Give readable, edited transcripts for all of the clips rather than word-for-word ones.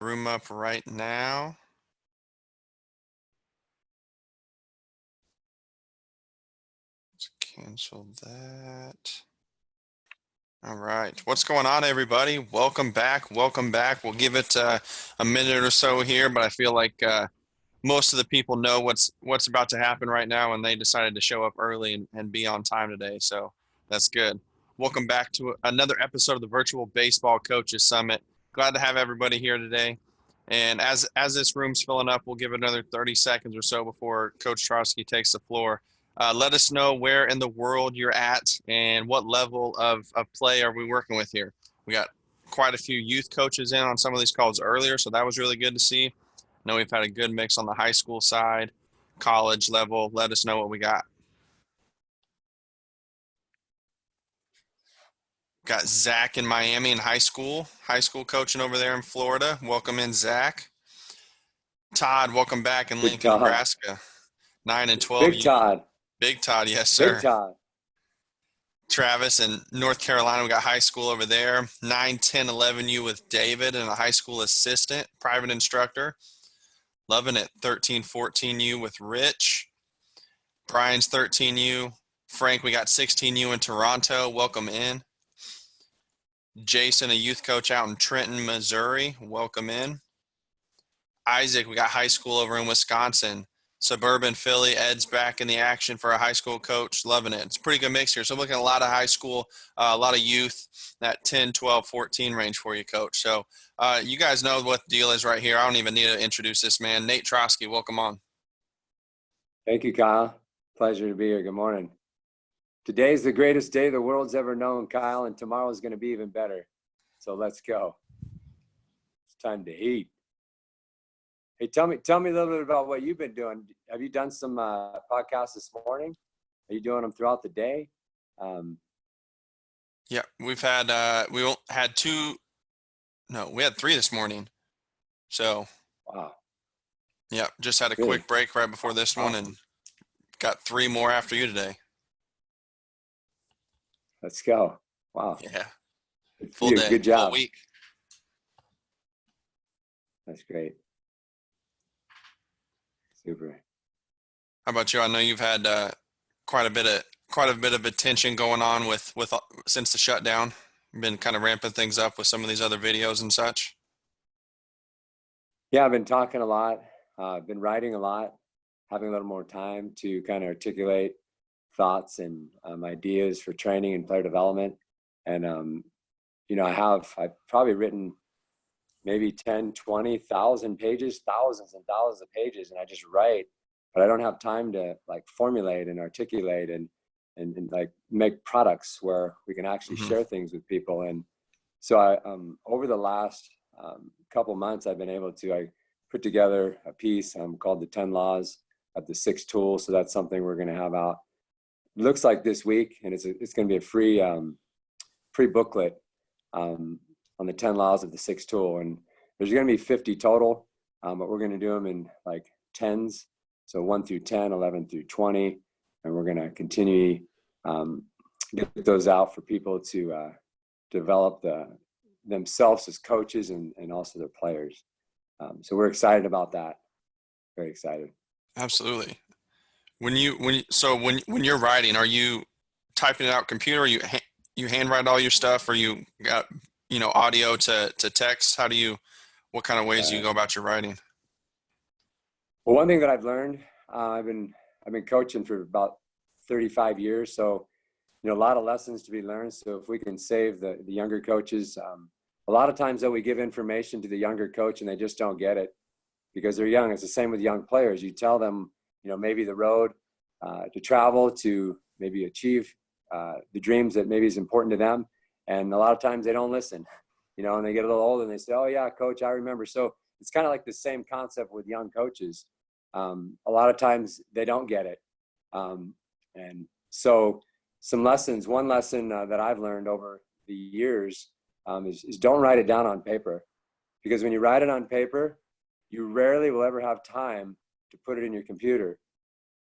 room up right now. Let's cancel that. All right. What's going on, everybody? Welcome back. Welcome back. We'll give it a minute or so here, but I feel like most of the people know what's about to happen right now, and they decided to show up early and be on time today. So that's good. Welcome back to another episode of the Virtual Baseball Coaches Summit. Glad to have everybody here today. And as this room's filling up, we'll give it another 30 seconds or so before Coach Trosky takes the floor. Let us know where in the world you're at and what level of play are we working with here. We got quite a few youth coaches in on some of these calls earlier, so that was really good to see. I know we've had a good mix on the high school side, college level. Let us know what we got. Got Zach in Miami in high school coaching over there in Florida. Welcome in, Zach. Todd, welcome back in Lincoln, Nebraska. 9 and 12. Big Todd. Big Todd, yes, sir. Big Todd. Travis in North Carolina, we got high school over there. 9, 10, 11U with David and a high school assistant, private instructor. Loving it. 13, 14U with Rich. Brian's 13U. Frank, we got 16U in Toronto. Welcome in. Jason, a youth coach out in Trenton, Missouri. Welcome in. Isaac, we got high school over in Wisconsin. Suburban Philly, Ed's back in the action for a high school coach. Loving it. It's a pretty good mix here. So I'm looking at a lot of high school, a lot of youth, that 10, 12, 14 range for you, Coach. So you guys know what the deal is right here. I don't even need to introduce this man. Nate Trosky, welcome on. Thank you, Kyle. Pleasure to be here. Good morning. Today's the greatest day the world's ever known, Kyle, and tomorrow is going to be even better. So let's go. It's time to eat. Hey, tell me a little bit about what you've been doing. Have you done some podcasts this morning? Are you doing them throughout the day? Yeah, we've had we had 3 this morning. So wow. Yeah, just had a quick break right before this one and got 3 more after you today. Let's go. Wow. Yeah. Full day. Good job. Full week. That's great. Super. How about you? I know you've had quite a bit of attention going on with since the shutdown. You've been kind of ramping things up with some of these other videos and such. Yeah, I've been talking a lot. I've been writing a lot, having a little more time to kind of articulate thoughts and ideas for training and player development. And I've probably written maybe 10, 20,000 pages, thousands and thousands of pages, and I just write, but I don't have time to like formulate and articulate and like make products where we can actually share things with people. And so I, over the last couple months, I've been able to, I put together a piece called the 10 Laws of the 6 Tools. So that's something we're going to have out. It looks like this week, and it's going to be a free booklet on the 10 laws of the 6 tool. And there's going to be 50 total, but we're going to do them in like 10s. So 1 through 10, 11 through 20. And we're going to continue get those out for people to develop themselves as coaches and also their players. So we're excited about that. Very excited. Absolutely. When you're writing, are you typing it out computer? Or you handwrite all your stuff, or you got audio to text? What kind of ways do you go about your writing? Well, one thing that I've learned, I've been coaching for about 35 years, so a lot of lessons to be learned. So if we can save the younger coaches, a lot of times though we give information to the younger coach and they just don't get it because they're young. It's the same with young players. You tell them, maybe the road to travel to maybe achieve the dreams that maybe is important to them. And a lot of times they don't listen, and they get a little older and they say, oh yeah, coach, I remember. So it's kind of like the same concept with young coaches. A lot of times they don't get it. And so some lessons, one lesson that I've learned over the years is don't write it down on paper, because when you write it on paper, you rarely will ever have time to put it in your computer,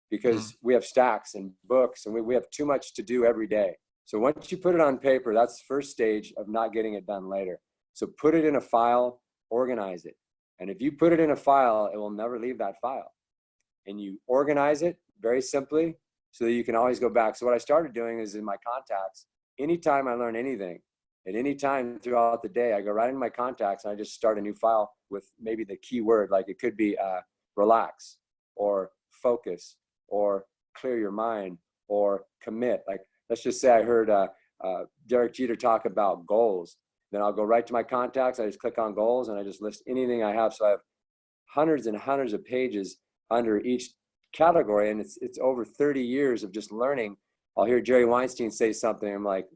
because we have stacks and books and we have too much to do every day. So once you put it on paper, that's the first stage of not getting it done later. So put it in a file, organize it. And if you put it in a file, it will never leave that file. And you organize it very simply so that you can always go back. So what I started doing is in my contacts, anytime I learn anything, at any time throughout the day, I go right into my contacts and I just start a new file with maybe the key word, like it could be relax or focus or clear your mind or commit. Like, let's just say I heard Derek Jeter talk about goals. Then I'll go right to my contacts. I just click on goals and I just list anything I have. So I have hundreds and hundreds of pages under each category. And it's over 30 years of just learning. I'll hear Jerry Weinstein say something. I'm like,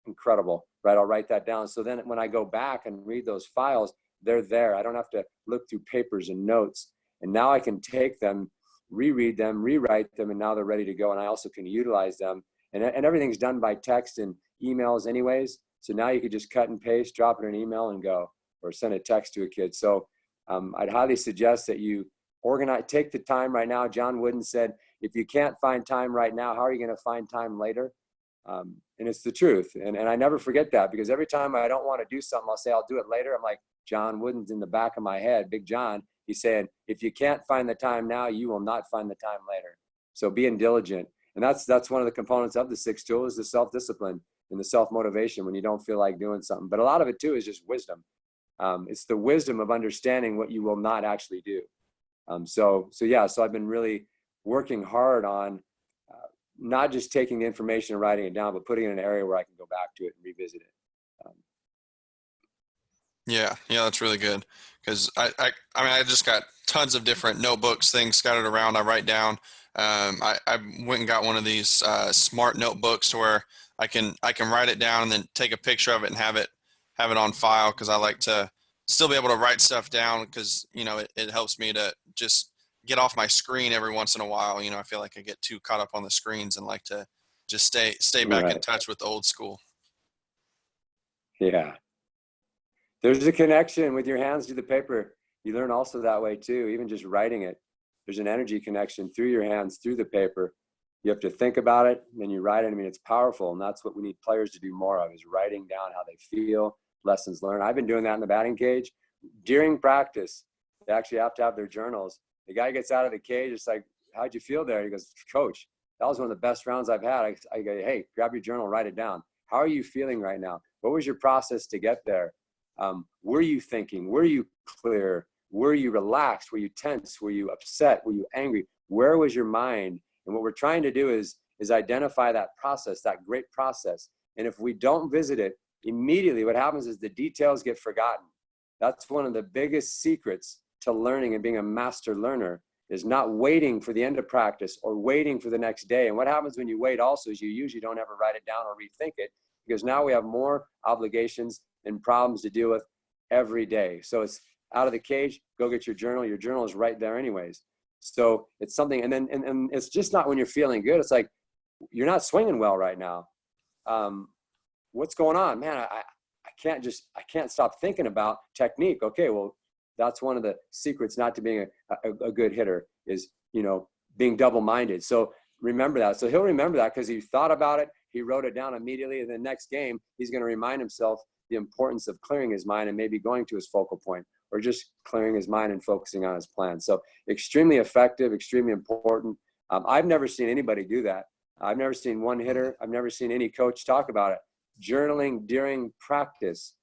incredible, right? I'll write that down. So then when I go back and read those files, they're there. I don't have to look through papers and notes. And now I can take them, reread them, rewrite them, and now they're ready to go. And I also can utilize them. And everything's done by text and emails anyways. So now you could just cut and paste, drop it in an email and go, or send a text to a kid. So I'd highly suggest that you organize, take the time right now. John Wooden said, if you can't find time right now, how are you going to find time later? And it's the truth. And I never forget that, because every time I don't want to do something, I'll say, I'll do it later. I'm like, John Wooden's in the back of my head, Big John. He's saying, if you can't find the time now, you will not find the time later. So being diligent. And that's one of the components of the 6 tools, the self-discipline and the self-motivation when you don't feel like doing something. But a lot of it too is just wisdom. It's the wisdom of understanding what you will not actually do. So I've been really working hard on not just taking the information and writing it down, but putting it in an area where I can go back to it and revisit it. Yeah, that's really good, because I mean, I just got tons of different notebooks, things scattered around. I write down. I went and got one of these smart notebooks to where I can write it down and then take a picture of it and have it on file, because I like to still be able to write stuff down, because it helps me to just get off my screen every once in a while. I feel like I get too caught up on the screens and like to just stay back in Right. touch with the old school. Yeah. There's a connection with your hands to the paper. You learn also that way too, even just writing it. There's an energy connection through your hands, through the paper. You have to think about it, and then you write it. I mean, it's powerful, and that's what we need players to do more of, is writing down how they feel, lessons learned. I've been doing that in the batting cage. During practice, they actually have to have their journals. The guy gets out of the cage, it's like, how'd you feel there? He goes, Coach, that was one of the best rounds I've had. I go, hey, grab your journal, write it down. How are you feeling right now? What was your process to get there? Were you thinking? Were you clear? Were you relaxed? Were you tense? Were you upset? Were you angry? Where was your mind? And what we're trying to do is identify that process, that great process. And if we don't visit it immediately, what happens is the details get forgotten. That's one of the biggest secrets to learning and being a master learner, is not waiting for the end of practice or waiting for the next day. And what happens when you wait also is you usually don't ever write it down or rethink it, because now we have more obligations and problems to deal with every day. So it's out of the cage, go get your journal. Your journal is right there anyways. So it's something, and then and it's just not when you're feeling good. It's like, you're not swinging well right now. What's going on? Man, I can't stop thinking about technique. Okay, well, that's one of the secrets not to being a good hitter, is, being double-minded. So remember that. So he'll remember that because he thought about it. He wrote it down immediately. And the next game, he's going to remind himself the importance of clearing his mind and maybe going to his focal point, or just clearing his mind and focusing on his plan. So extremely effective, extremely important. I've never seen anybody do that. I've never seen one hitter. I've never seen any coach talk about it. Journaling during practice.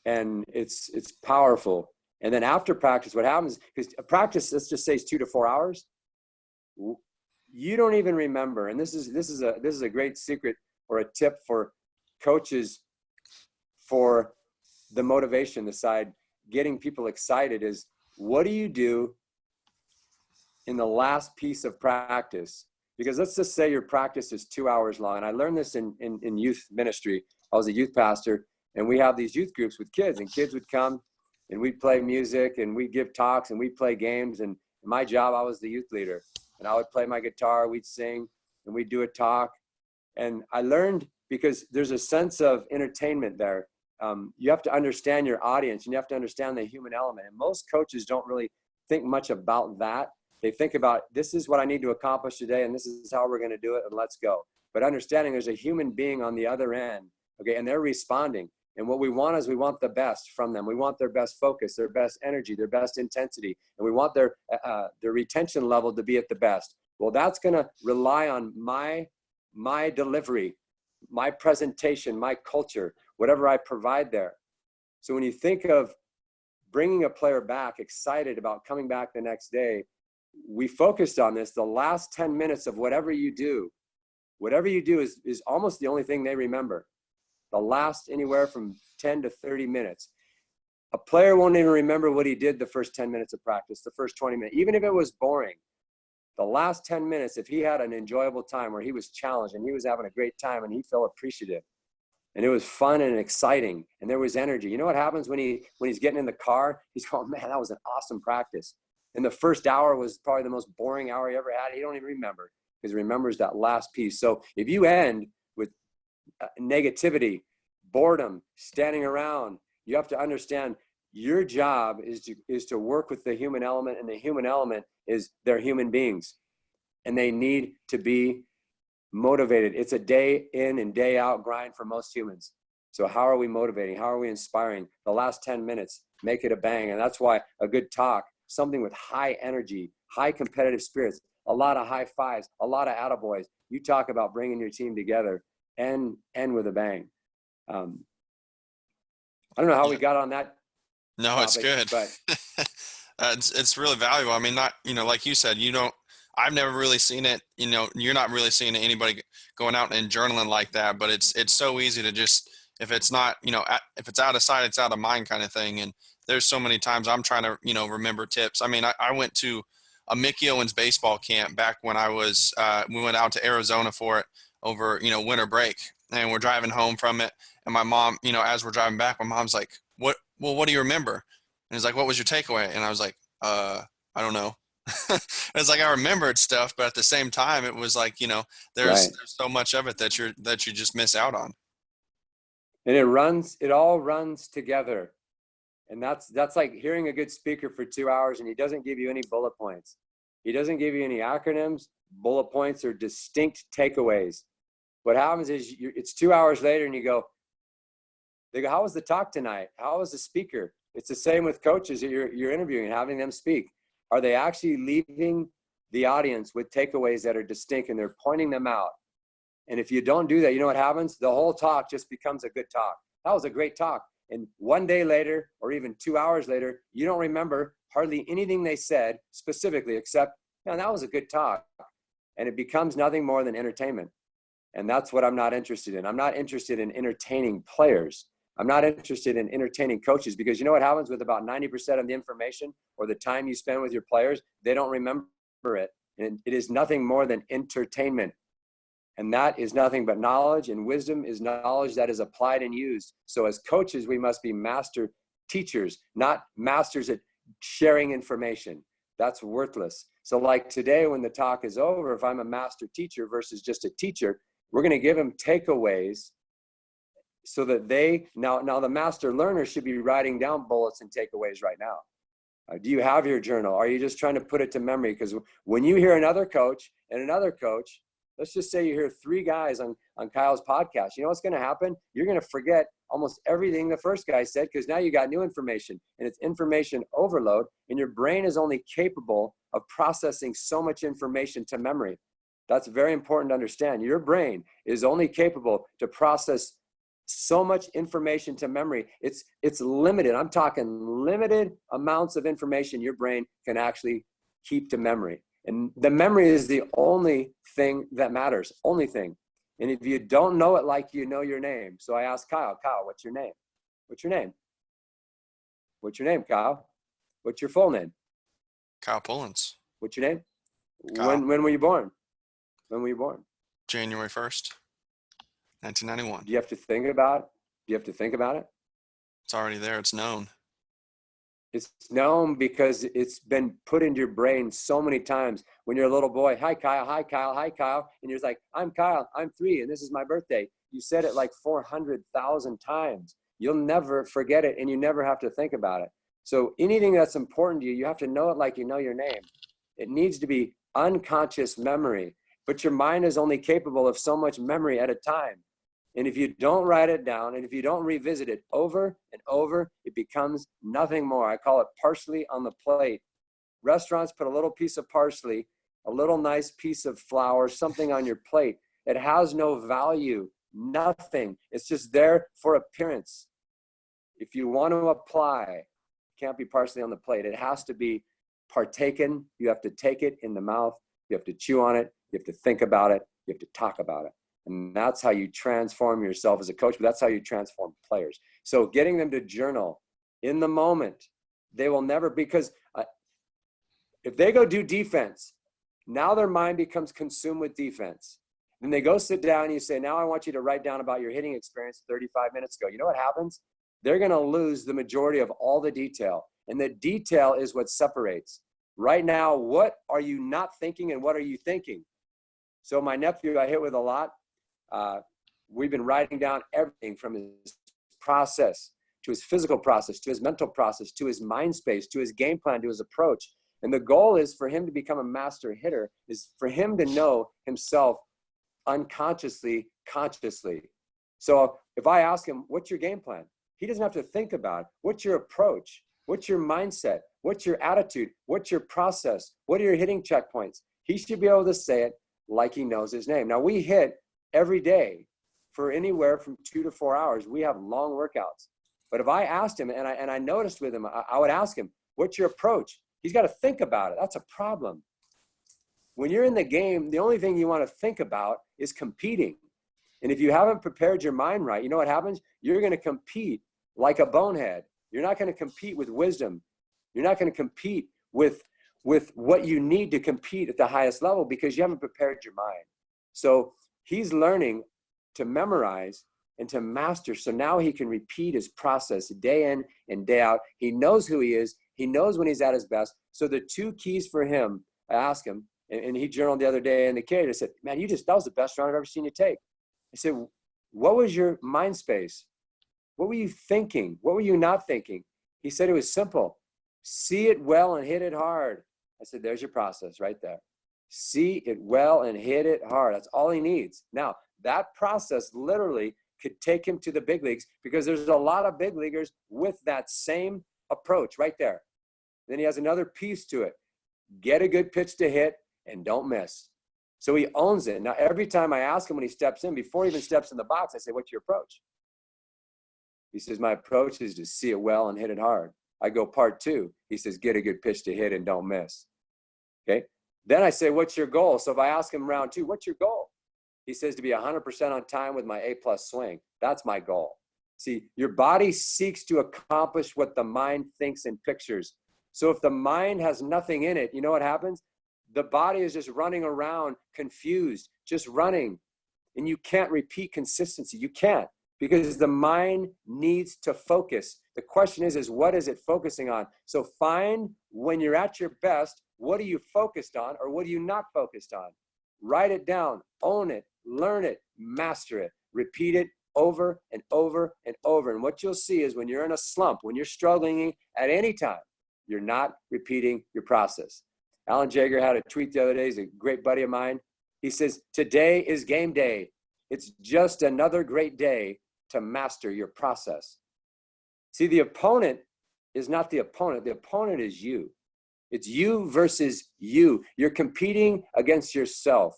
And it's powerful. And then after practice, what happens, because practice, let's just say, is 2 to 4 hours. You don't even remember. And this is a great secret or a tip for coaches for the motivation, the side, getting people excited, is, what do you do in the last piece of practice? Because let's just say your practice is 2 hours long. And I learned this in youth ministry. I was a youth pastor, and we have these youth groups with kids, and kids would come and we'd play music and we'd give talks and we'd play games. And my job, I was the youth leader, and I would play my guitar, we'd sing, and we'd do a talk. And I learned, because there's a sense of entertainment there. You have to understand your audience, and you have to understand the human element. And most coaches don't really think much about that. They think about, this is what I need to accomplish today, and this is how we're going to do it, and let's go. But understanding there's a human being on the other end, okay, and they're responding. And what we want is we want the best from them. We want their best focus, their best energy, their best intensity, and we want their retention level to be at the best. Well, that's going to rely on my delivery, my presentation, my culture, whatever I provide there. So when you think of bringing a player back, excited about coming back the next day, we focused on this. The last 10 minutes of whatever you do is almost the only thing they remember. The last anywhere from 10 to 30 minutes. A player won't even remember what he did the first 10 minutes of practice, the first 20 minutes, even if it was boring. The last 10 minutes, if he had an enjoyable time where he was challenged and he was having a great time and he felt appreciative and it was fun and exciting and there was energy. You know what happens when he's getting in the car? He's going, man, that was an awesome practice. And the first hour was probably the most boring hour he ever had. He don't even remember because he remembers that last piece. So if you end with negativity, boredom, standing around, you have to understand your job is to work with the human element, and the human element is they're human beings and they need to be motivated. It's a day in and day out grind for most humans. So how are we motivating? How are we inspiring? The last 10 minutes, make it a bang. And that's why a good talk, something with high energy, high competitive spirits, a lot of high fives, a lot of attaboys. You talk about bringing your team together and with a bang. I don't know how we got on that. No, topic, it's good. But it's really valuable. I mean, not, like you said, I've never really seen it, you're not really seeing anybody going out and journaling like that, but it's so easy to just, if it's not, if it's out of sight, it's out of mind kind of thing. And there's so many times I'm trying to, remember tips. I mean, I went to a Mickey Owens baseball camp back when I was, we went out to Arizona for it over, winter break, and we're driving home from it. And my mom, as we're driving back, my mom's like, what do you remember? And he's like, what was your takeaway? And I was like, I don't know. It's like I remembered stuff, but at the same time, it was like, there's so much of it that you just miss out on. And it all runs together. And that's like hearing a good speaker for 2 hours and he doesn't give you any bullet points. He doesn't give you any acronyms. Bullet points are distinct takeaways. What happens is it's 2 hours later and they go, how was the talk tonight? How was the speaker? It's the same with coaches that you're interviewing and having them speak. Are they actually leaving the audience with takeaways that are distinct and they're pointing them out? And if you don't do that, you know what happens? The whole talk just becomes a good talk. That was a great talk. And one day later, or even 2 hours later, you don't remember hardly anything they said specifically, except, man, that was a good talk. And it becomes nothing more than entertainment. And that's what I'm not interested in. I'm not interested in entertaining players. I'm not interested in entertaining coaches, because you know what happens with about 90% of the information or the time you spend with your players? They don't remember it. And it is nothing more than entertainment. And that is nothing but knowledge, and wisdom is knowledge that is applied and used. So as coaches, we must be master teachers, not masters at sharing information. That's worthless. So like today, when the talk is over, if I'm a master teacher versus just a teacher, we're going to give them takeaways so that now the master learner should be writing down bullets and takeaways right now. Do you have your journal? Are you just trying to put it to memory? Because when you hear another coach and another coach, let's just say you hear 3 guys on Kyle's podcast, you know what's going to happen? You're going to forget almost everything the first guy said, because now you got new information, and it's information overload, and your brain is only capable of processing so much information to memory. That's very important to understand. Your brain is only capable to process so much information to memory. It's limited. I'm talking limited amounts of information your brain can actually keep to memory. And the memory is the only thing that matters, only thing. And if you don't know it like you know your name. So I asked Kyle, what's your name? What's your name? What's your name, Kyle? What's your full name? Kyle Pullins. What's your name? Kyle. When were you born? When were you born? January 1st, 1991. Do you have to think about it? It's already there. It's known. It's known because it's been put into your brain so many times. When you're a little boy, hi, Kyle, hi, Kyle, hi, Kyle. And you're like, I'm Kyle, I'm 3, and this is my birthday. You said it like 400,000 times. You'll never forget it, and you never have to think about it. So anything that's important to you, you have to know it like you know your name. It needs to be unconscious memory, but your mind is only capable of so much memory at a time. And if you don't write it down, and if you don't revisit it over and over, it becomes nothing more. I call it parsley on the plate. Restaurants put a little piece of parsley, a little nice piece of flour, something on your plate. It has no value, nothing. It's just there for appearance. If you want to apply, it can't be parsley on the plate. It has to be partaken. You have to take it in the mouth. You have to chew on it. You have to think about it. You have to talk about it. And that's how you transform yourself as a coach, but that's how you transform players. So getting them to journal in the moment, they will never, because if they go do defense, now their mind becomes consumed with defense. Then they go sit down and you say, now I want you to write down about your hitting experience 35 minutes ago. You know what happens? They're going to lose the majority of all the detail. And the detail is what separates. Right now, what are you not thinking and what are you thinking? So my nephew I hit with a lot. We've been writing down everything from his process to his physical process, to his mental process, to his mind space, to his game plan, to his approach. And the goal is for him to become a master hitter, is for him to know himself unconsciously, consciously. So if I ask him, what's your game plan? He doesn't have to think about it. What's your approach? What's your mindset? What's your attitude? What's your process? What are your hitting checkpoints? He should be able to say it like he knows his name. Now we hit every day for anywhere from 2 to 4 hours. We have long workouts. But if I asked him, and I noticed with him, I would ask him, what's your approach? He's got to think about it. That's a problem. When you're in the game, the only thing you want to think about is competing. And if you haven't prepared your mind right, you know what happens? You're going to compete like a bonehead. You're not going to compete with wisdom. You're not going to compete with what you need to compete at the highest level because you haven't prepared your mind. So he's learning to memorize and to master. So now he can repeat his process day in and day out. He knows who he is. He knows when he's at his best. So the two keys for him, I asked him, and he journaled the other day in the cage. I said, man, that was the best round I've ever seen you take. I said, what was your mind space? What were you thinking? What were you not thinking? He said it was simple. See it well and hit it hard. I said, there's your process right there. See it well and hit it hard. That's all he needs. Now, that process literally could take him to the big leagues because there's a lot of big leaguers with that same approach right there. Then he has another piece to it. Get a good pitch to hit and don't miss. So he owns it. Now, every time I ask him when he steps in, before he even steps in the box, I say, what's your approach? He says, my approach is to see it well and hit it hard. I go part 2. He says, get a good pitch to hit and don't miss. Okay. Then I say, what's your goal? So if I ask him round 2, what's your goal? He says to be 100% on time with my A+ swing. That's my goal. See, your body seeks to accomplish what the mind thinks and pictures. So if the mind has nothing in it, you know what happens? The body is just running around confused, just running. And you can't repeat consistency. You can't, because the mind needs to focus. The question is what is it focusing on? So find when you're at your best, what are you focused on or what are you not focused on? Write it down, own it, learn it, master it, repeat it over and over and over. And what you'll see is when you're in a slump, when you're struggling at any time, you're not repeating your process. Alan Jaeger had a tweet the other day. He's a great buddy of mine. He says, today is game day. It's just another great day to master your process. See, the opponent is not the opponent. The opponent is you. It's you versus you. You're competing against yourself,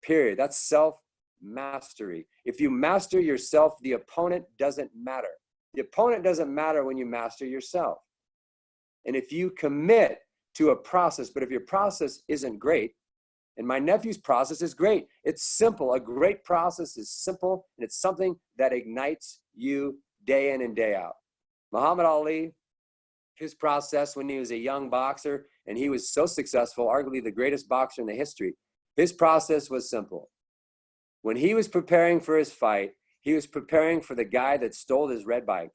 period. That's self-mastery. If you master yourself, the opponent doesn't matter. The opponent doesn't matter when you master yourself. And if you commit to a process, but if your process isn't great, and my nephew's process is great. It's simple. A great process is simple, and it's something that ignites you day in and day out. Muhammad Ali, his process when he was a young boxer, and he was so successful, arguably the greatest boxer in the history, his process was simple. When he was preparing for his fight, he was preparing for the guy that stole his red bike,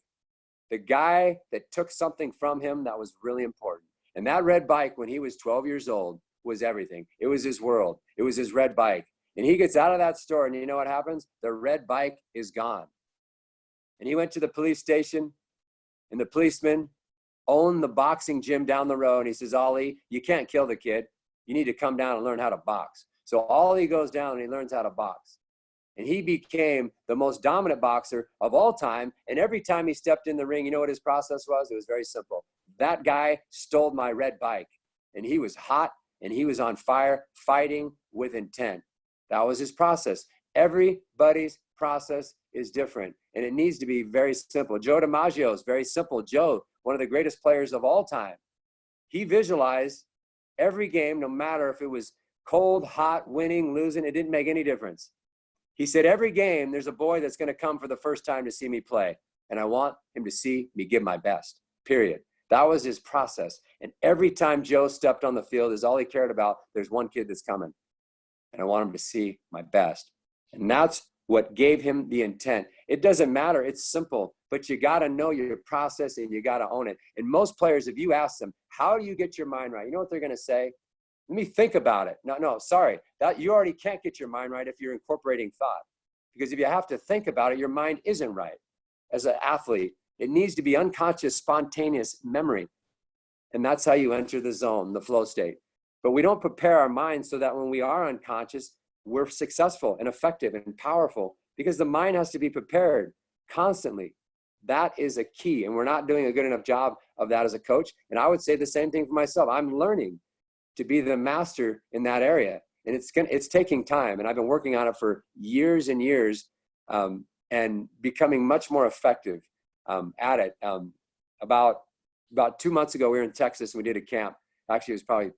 the guy that took something from him that was really important. And that red bike, when he was 12 years old, was everything. It was his world. It was his red bike. And he gets out of that store, and you know what happens? The red bike is gone. And he went to the police station, and the policeman owned the boxing gym down the road. And he says, Ali, you can't kill the kid. You need to come down and learn how to box. So Ali goes down and he learns how to box. And he became the most dominant boxer of all time. And every time he stepped in the ring, you know what his process was? It was very simple. That guy stole my red bike, and he was hot and he was on fire, fighting with intent. That was his process. Everybody's process is different, and it needs to be very simple. Joe DiMaggio is very simple. Joe, one of the greatest players of all time, he visualized every game, no matter if it was cold, hot, winning, losing, it didn't make any difference. He said, every game, there's a boy that's going to come for the first time to see me play, and I want him to see me give my best, period. That was his process. And every time Joe stepped on the field, is all he cared about, there's one kid that's coming, and I want him to see my best. And that's what gave him the intent. It doesn't matter. It's simple, but you got to know your process and you got to own it. And most players, if you ask them, how do you get your mind right? You know what they're going to say? Let me think about it. No, sorry. That you already can't get your mind right if you're incorporating thought. Because if you have to think about it, your mind isn't right. As an athlete, it needs to be unconscious, spontaneous memory. And that's how you enter the zone, the flow state. But we don't prepare our minds so that when we are unconscious, we're successful and effective and powerful, because the mind has to be prepared constantly. That is a key. And we're not doing a good enough job of that as a coach. And I would say the same thing for myself. I'm learning to be the master in that area. And it's taking time. And I've been working on it for years and years, and becoming much more effective at it. About 2 months ago, we were in Texas and we did a camp. Actually, it was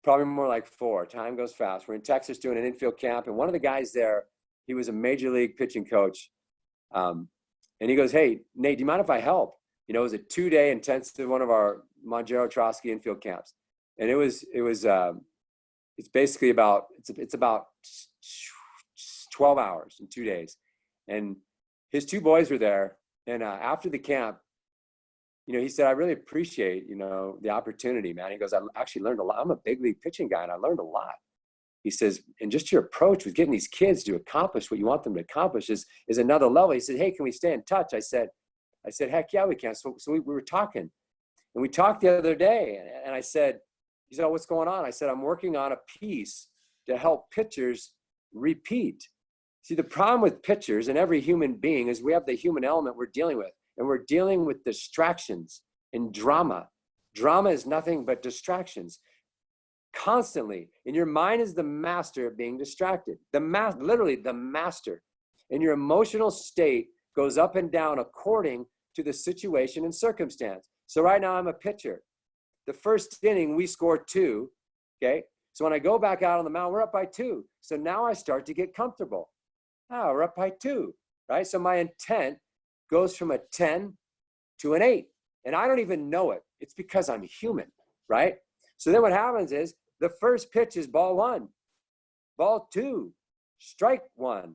probably more like 4. Time goes fast. We're in Texas doing an infield camp. And one of the guys there, he was a major league pitching coach. And he goes, hey, Nate, do you mind if I help? You know, it was a 2-day intensive, one of our Monjero Trosky infield camps. And it's basically about 12 hours in 2 days. And his 2 boys were there. And after the camp, you know, he said, I really appreciate, you know, the opportunity, man. He goes, I actually learned a lot. I'm a big league pitching guy and I learned a lot. He says, and just your approach with getting these kids to accomplish what you want them to accomplish is another level. He said, hey, can we stay in touch? I said, heck yeah, we can. So we were talking, and we talked the other day, and I said, he said, oh, what's going on? I said, I'm working on a piece to help pitchers repeat. See, the problem with pitchers and every human being is we have the human element we're dealing with, and we're dealing with distractions and drama. Drama is nothing but distractions. Constantly. And your mind is the master of being distracted. Literally the master. And your emotional state goes up and down according to the situation and circumstance. So right now I'm a pitcher. The first inning, we scored 2, okay? So when I go back out on the mound, we're up by 2. So now I start to get comfortable. Oh, we're up by 2, right? So my intent goes from a 10 to an 8. And I don't even know it. It's because I'm human, right? So then what happens is the first pitch is ball 1, ball 2, strike 1.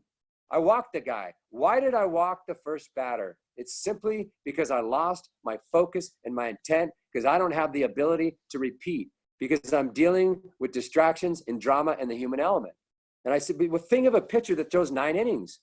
I walked the guy. Why did I walk the first batter? It's simply because I lost my focus and my intent, because I don't have the ability to repeat, because I'm dealing with distractions and drama and the human element. And I said, well, think of a pitcher that throws 9 innings.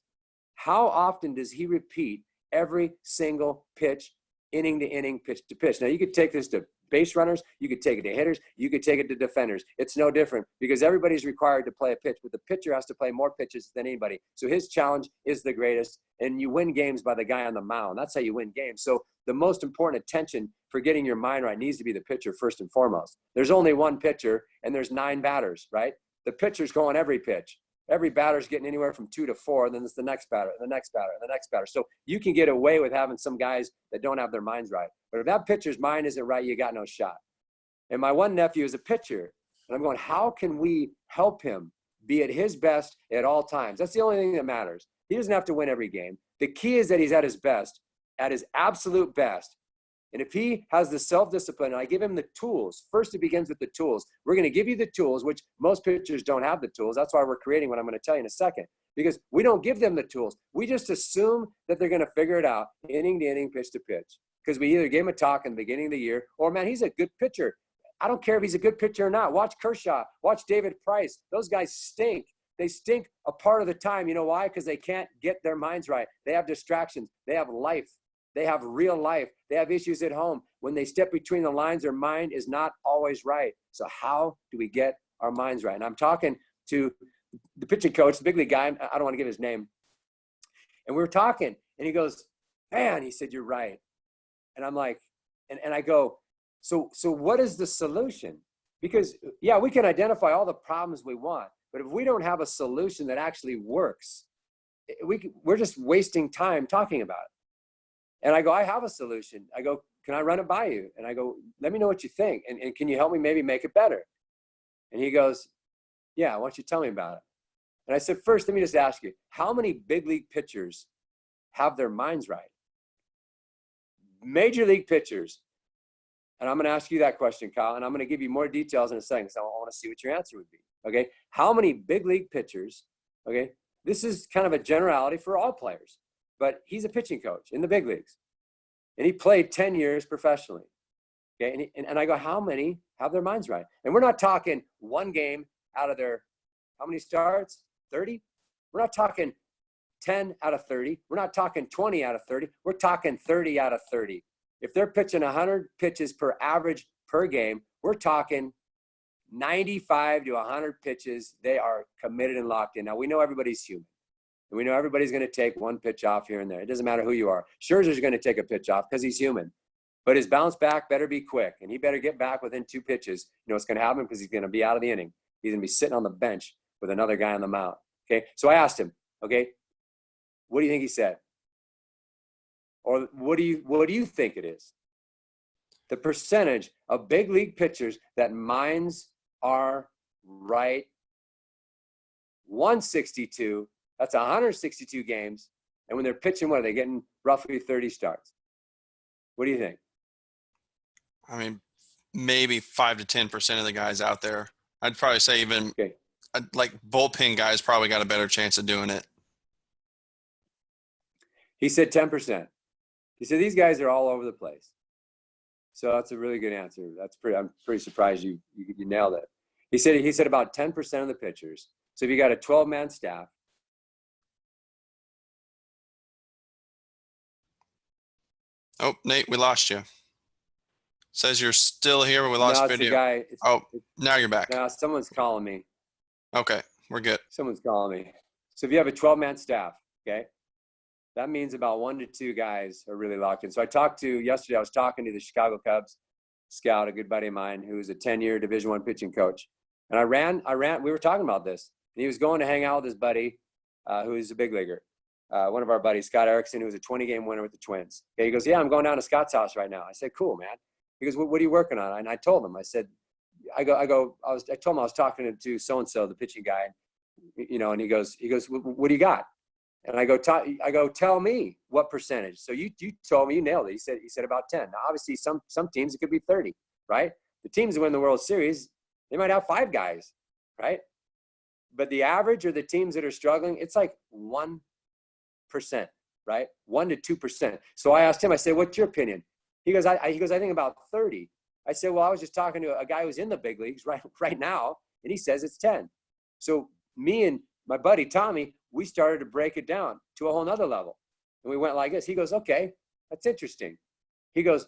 How often does he repeat every single pitch, inning to inning, pitch to pitch? Now, you could take this to base runners, you could take it to hitters, you could take it to defenders. It's no different, because everybody's required to play a pitch, but the pitcher has to play more pitches than anybody. So his challenge is the greatest, and you win games by the guy on the mound. That's how you win games. So the most important attention for getting your mind right needs to be the pitcher first and foremost. There's only one pitcher, and there's 9 batters, right? The pitcher's going every pitch. Every batter's getting anywhere from 2 to 4, then it's the next batter, the next batter, the next batter. So you can get away with having some guys that don't have their minds right. But if that pitcher's mind isn't right, you got no shot. And my one nephew is a pitcher, and I'm going, how can we help him be at his best at all times? That's the only thing that matters. He doesn't have to win every game. The key is that he's at his best, at his absolute best. And if he has the self-discipline, and I give him the tools, first it begins with the tools. We're going to give you the tools, which most pitchers don't have the tools. That's why we're creating what I'm going to tell you in a second, because we don't give them the tools. We just assume that they're going to figure it out inning to inning, pitch to pitch, because we either gave him a talk in the beginning of the year, or, man, he's a good pitcher. I don't care if he's a good pitcher or not. Watch Kershaw. Watch David Price. Those guys stink. They stink a part of the time. You know why? Because they can't get their minds right. They have distractions. They have life. They have real life. They have issues at home. When they step between the lines, their mind is not always right. So how do we get our minds right? And I'm talking to the pitching coach, the big league guy, I don't want to give his name. And we were talking, and he goes, man, he said, you're right. And I'm like, and I go, so what is the solution? Because, yeah, we can identify all the problems we want, but if we don't have a solution that actually works, we're just wasting time talking about it. And I go, I have a solution. I go, can I run it by you? And I go, let me know what you think. And can you help me maybe make it better? And he goes, yeah, why don't you tell me about it? And I said, first, let me just ask you, how many big league pitchers have their minds right? Major league pitchers. And I'm going to ask you that question, Kyle, and I'm going to give you more details in a second because I want to see what your answer would be. Okay. How many big league pitchers? Okay. This is kind of a generality for all players, but he's a pitching coach in the big leagues and he played 10 years professionally. Okay. And I go, how many have their minds right? And we're not talking one game out of their, how many starts? 30? We're not talking 10 out of 30. We're not talking 20 out of 30. We're talking 30 out of 30. If they're pitching 100 pitches per average per game, we're talking 95 to 100 pitches. They are committed and locked in. Now, we know everybody's human. And we know everybody's going to take one pitch off here and there. It doesn't matter who you are. Scherzer's going to take a pitch off because he's human. But his bounce back better be quick. And he better get back within 2 pitches. You know what's going to happen? Because he's going to be out of the inning. He's going to be sitting on the bench with another guy on the mound. Okay? So I asked him, okay, what do you think he said? Or what do you think it is? The percentage of big league pitchers that minds are right. 162. That's 162 games. And when they're pitching, what are they getting? Roughly 30 starts. What do you think? I mean, maybe 5 to 10% of the guys out there. I'd probably say even like bullpen guys probably got a better chance of doing it. He said 10%. He said these guys are all over the place. So that's a really good answer. I'm pretty surprised you nailed it. He said about 10% of the pitchers. So if you got a 12-man staff. Oh, Nate, we lost you. Says you're still here, but we lost No, it's video. the guy. Now you're back. No, someone's calling me. Okay, we're good. Someone's calling me. So if you have a 12-man staff, okay, that means about 1 to 2 guys are really locked in. So yesterday I was talking to the Chicago Cubs scout, a good buddy of mine who was a 10-year Division I pitching coach. And we were talking about this. And he was going to hang out with his buddy who's a big leaguer. One of our buddies, Scott Erickson, who was a 20-game winner with the Twins. Okay, he goes, yeah, I'm going down to Scott's house right now. I said, cool, man. He goes, what are you working on? And I told him, I told him I was talking to so-and-so, the pitching guy, you know, and he goes, what do you got? And I go, tell me what percentage. So you told me, you nailed it. He said about 10. Now, obviously some teams, it could be 30, right? The teams that win the World Series, they might have 5 guys, right? But the average or the teams that are struggling, it's like 1%, right? 1 to 2%. So I asked him, I said, what's your opinion? He goes, I think about 30. I said, well, I was just talking to a guy who's in the big leagues right now, and he says it's 10. So me and my buddy, Tommy, we started to break it down to a whole nother level. And we went like this. He goes, okay, that's interesting. He goes,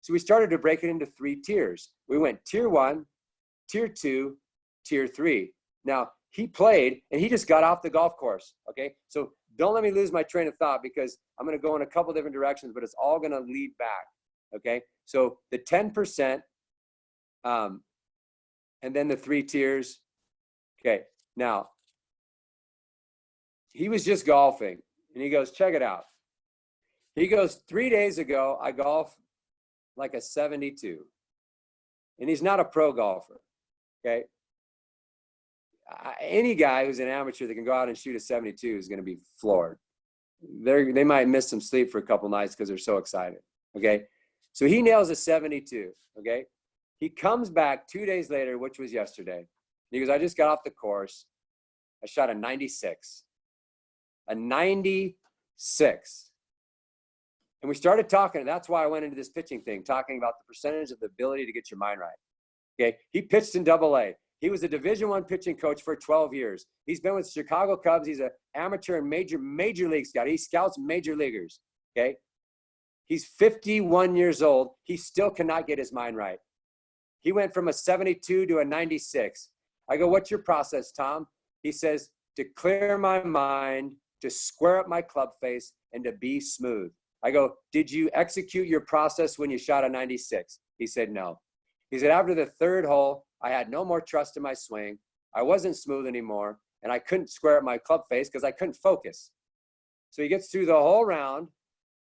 so we started to break it into 3 tiers. We went tier 1, tier 2, tier 3. Now, he played, and he just got off the golf course, okay? So don't let me lose my train of thought because I'm going to go in a couple different directions, but it's all going to lead back, okay? So the 10%, and then the 3 tiers. Okay, now, he was just golfing, and he goes, check it out. He goes, 3 days ago, I golfed like a 72. And he's not a pro golfer, okay? Any guy who's an amateur that can go out and shoot a 72 is going to be floored. They might miss some sleep for a couple nights because they're so excited, okay? So he nails a 72, okay? He comes back 2 days later, which was yesterday. He goes, I just got off the course. I shot a 96. A 96. And we started talking, and that's why I went into this pitching thing, talking about the percentage of the ability to get your mind right. Okay, he pitched in Double-A. He was a Division I pitching coach for 12 years. He's been with Chicago Cubs. He's an amateur and major league scout. He scouts major leaguers. Okay, he's 51 years old. He still cannot get his mind right. He went from a 72 to a 96. I go, what's your process, Tom? He says, to clear my mind, to square up my club face, and to be smooth. I go, did you execute your process when you shot a 96? He said, no. He said, after the third hole, I had no more trust in my swing. I wasn't smooth anymore, and I couldn't square up my club face because I couldn't focus. So he gets through the whole round,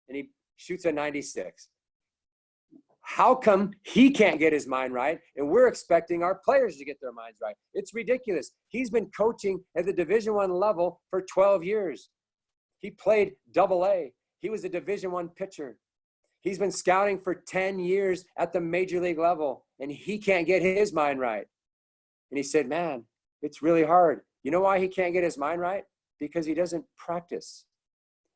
and he shoots a 96. How come he can't get his mind right, and we're expecting our players to get their minds right? It's ridiculous. He's been coaching at the Division I level for 12 years. He played AA. He was a Division I pitcher. He's been scouting for 10 years at the major league level, and he can't get his mind right. And he said, man, it's really hard. You know why he can't get his mind right? Because he doesn't practice.